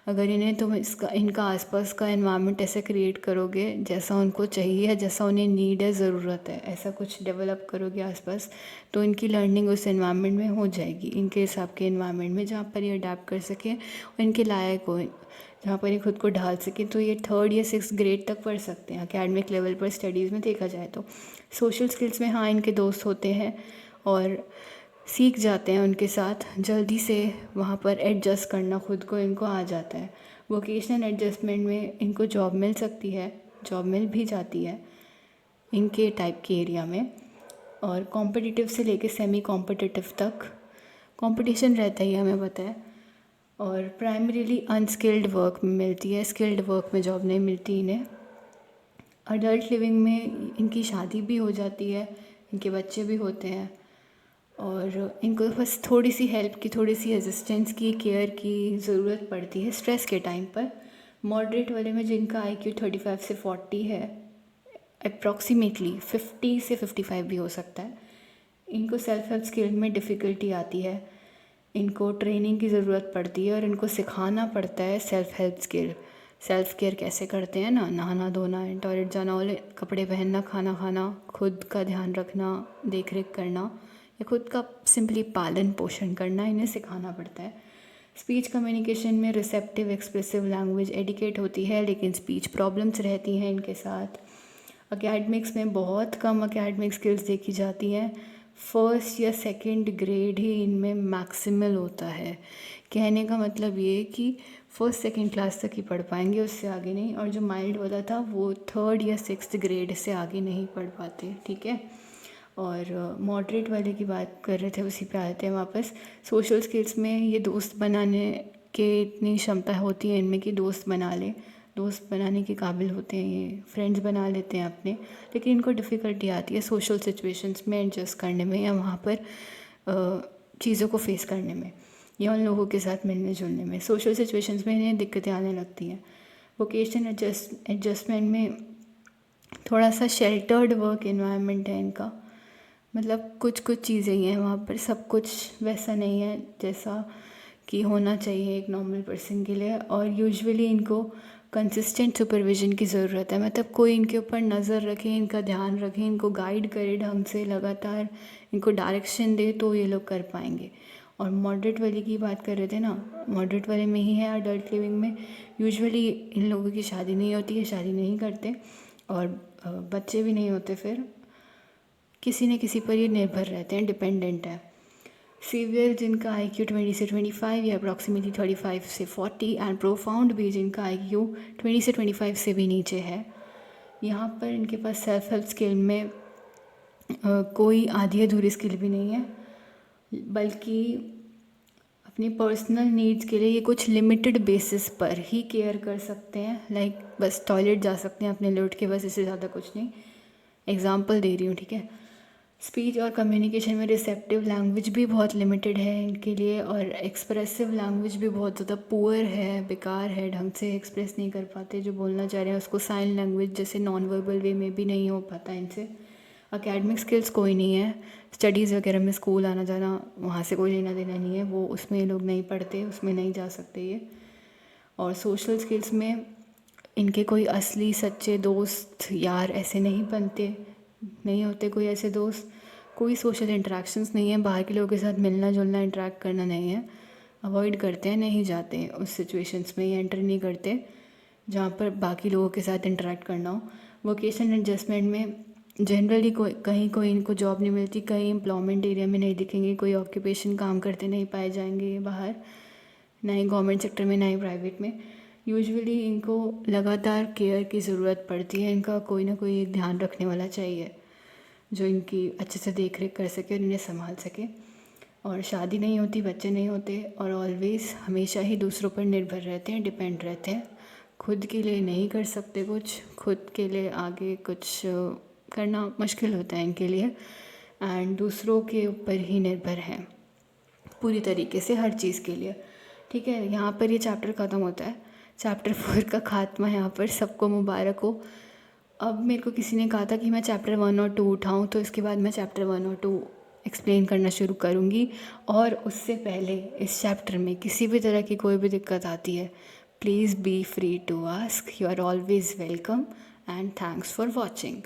अगर इन्हें तुम इनका आसपास का एनवायरनमेंट ऐसे क्रिएट करोगे जैसा उनको चाहिए है, जैसा उन्हें नीड है, ज़रूरत है, ऐसा कुछ डेवलप करोगे आसपास, तो इनकी लर्निंग उस एनवायरनमेंट में हो जाएगी, इनके हिसाब के एनवायरनमेंट में, जहाँ पर ये अडेप्ट कर सके और इनके लायक हो, जहाँ पर ये खुद को ढाल सके। तो ये 3rd या 6th ग्रेड तक पढ़ सकते हैं एकेडमिक लेवल पर स्टडीज़ में देखा जाए तो। सोशल स्किल्स में हाँ इनके दोस्त होते हैं और सीख जाते हैं उनके साथ, जल्दी से वहाँ पर एडजस्ट करना खुद को इनको आ जाता है। वोकेशनल एडजस्टमेंट में इनको जॉब मिल सकती है, जॉब मिल भी जाती है इनके टाइप के एरिया में। और कॉम्पिटिटिव से लेके सेमी कॉम्पिटिटिव तक कंपटीशन रहता ही हमें पता है। और प्राइमरीली अनस्किल्ड वर्क में मिलती है, स्किल्ड वर्क में जॉब नहीं मिलती इन्हें। अडल्ट लिविंग में इनकी शादी भी हो जाती है, इनके बच्चे भी होते हैं और इनको बस थोड़ी सी हेल्प की, थोड़ी सी असिस्टेंस की, केयर की ज़रूरत पड़ती है स्ट्रेस के टाइम पर। मॉडरेट वाले में जिनका IQ 35 से 40 है, अप्रॉक्सीमेटली 50 से 55 भी हो सकता है, इनको सेल्फ हेल्प स्किल में डिफ़िकल्टी आती है, इनको ट्रेनिंग की ज़रूरत पड़ती है और इनको सिखाना पड़ता है self help skill. Self care कैसे करते हैं ना, नहाना धोना, टॉयलेट जाना, वाले कपड़े पहनना, खाना खाना, खुद का ध्यान रखना, देख रेख करना या खुद का सिंपली पालन पोषण करना, इन्हें सिखाना पड़ता है। स्पीच कम्युनिकेशन में रिसेप्टिव एक्सप्रेसिव लैंग्वेज एडिकेट होती है, लेकिन स्पीच प्रॉब्लम्स रहती हैं इनके साथ। अकेडमिक्स में बहुत कम अकेडमिक स्किल्स देखी जाती हैं, 1st या 2nd ग्रेड ही इनमें मैक्सिमल होता है। कहने का मतलब ये कि 1st 2nd क्लास तक ही पढ़ पाएंगे, उससे आगे नहीं। और जो माइल्ड वाला था वो 3rd या 6th ग्रेड से आगे नहीं पढ़ पाते, ठीक है। और मॉडरेट वाले की बात कर रहे थे, उसी पे आते हैं वापस। सोशल स्किल्स में ये दोस्त बनाने के इतनी क्षमता होती है इनमें कि दोस्त बनाने के काबिल होते हैं, ये फ्रेंड्स बना लेते हैं अपने, लेकिन इनको डिफ़िकल्टी आती है सोशल सिचुएशंस में एडजस्ट करने में या वहाँ पर चीज़ों को फेस करने में। या उन लोगों के साथ मिलने जुलने में। सोशल सिचुएशंस में इन्हें दिक्कतें आने लगती हैं। वोकेशन एडजस्टमेंट में थोड़ा सा शेल्टर्ड वर्क एनवायरनमेंट है इनका, मतलब कुछ कुछ चीज़ें ही हैं वहाँ पर, सब कुछ वैसा नहीं है जैसा कि होना चाहिए एक नॉर्मल पर्सन के लिए। और यूजुअली इनको कंसिस्टेंट सुपरविजन की ज़रूरत है, मतलब कोई इनके ऊपर नज़र रखे, इनका ध्यान रखे, इनको गाइड करे ढंग से, लगातार इनको डायरेक्शन दे तो ये लोग कर पाएंगे। और मॉडरेट वाले की बात कर रहे थे ना, मॉडरेट वाले में ही है अडल्ट लिविंग में यूजुअली इन लोगों की शादी नहीं होती है, शादी नहीं करते और बच्चे भी नहीं होते, फिर किसी न किसी पर ये निर्भर रहते हैं, डिपेंडेंट है। सीवियर जिनका IQ 20 से 25 या अप्रॉक्सीमेटली 35 से 40 एंड प्रोफाउंड भी जिनका IQ 20 से 25 से भी नीचे है। यहाँ पर इनके पास सेल्फ हेल्प स्किल में कोई आधी अधूरी स्किल भी नहीं है, बल्कि अपनी पर्सनल नीड्स के लिए ये कुछ लिमिटेड बेसिस पर ही केयर कर सकते हैं। लाइक बस टॉयलेट जा सकते हैं अपने लौट के, बस इससे ज़्यादा कुछ नहीं। एग्जाम्पल दे रही हूँ, ठीक है। स्पीच और कम्युनिकेशन में रिसेप्टिव लैंग्वेज भी बहुत लिमिटेड है इनके लिए, और एक्सप्रेसिव लैंग्वेज भी बहुत ज़्यादा पुअर है, बेकार है, ढंग से एक्सप्रेस नहीं कर पाते जो बोलना चाह रहे हैं उसको। साइन लैंग्वेज जैसे नॉन वर्बल वे में भी नहीं हो पाता इनसे। अकेडमिक स्किल्स कोई नहीं है, स्टडीज़ वगैरह में स्कूल आना जाना वहाँ से कोई लेना देना नहीं है, वो उसमें ये लोग नहीं पढ़ते, उसमें नहीं जा सकते ये। और सोशल स्किल्स में इनके कोई असली सच्चे दोस्त यार ऐसे नहीं बनते, नहीं होते कोई ऐसे दोस्त, कोई सोशल इंटरेक्शंस नहीं है, बाहर के लोगों के साथ मिलना जुलना इंटरेक्ट करना नहीं है, अवॉइड करते हैं, नहीं जाते उस सिचुएशंस में, ये एंटर नहीं करते जहाँ पर बाकी लोगों के साथ इंटरेक्ट करना हो। वोकेशन एडजस्टमेंट में जनरली कोई इनको जॉब नहीं मिलती, कहीं एम्प्लॉयमेंट एरिया में नहीं दिखेंगे, कोई ऑक्यूपेशन काम करते नहीं पाए जाएंगे ये बाहर, ना ही गवर्नमेंट सेक्टर में ना ही प्राइवेट में। यूजुअली इनको लगातार केयर की ज़रूरत पड़ती है, इनका कोई ना कोई एक ध्यान रखने वाला चाहिए जो इनकी अच्छे से देख रेख कर सके और इन्हें संभाल सके। और शादी नहीं होती, बच्चे नहीं होते, और ऑलवेज़ हमेशा ही दूसरों पर निर्भर रहते हैं, डिपेंड रहते हैं, खुद के लिए नहीं कर सकते कुछ, खुद के लिए आगे कुछ करना मुश्किल होता है इनके लिए, एंड दूसरों के ऊपर ही निर्भर हैं पूरी तरीके से हर चीज़ के लिए, ठीक है। यहाँ पर ये चैप्टर ख़त्म होता है, चैप्टर 4 का खात्मा यहाँ पर, सबको मुबारक हो। अब मेरे को किसी ने कहा था कि मैं चैप्टर 1 और 2 उठाऊँ, तो इसके बाद मैं चैप्टर 1 और 2 एक्सप्लेन करना शुरू करूँगी। और उससे पहले इस चैप्टर में किसी भी तरह की कोई भी दिक्कत आती है, please be free to ask, you are always welcome, and thanks for watching.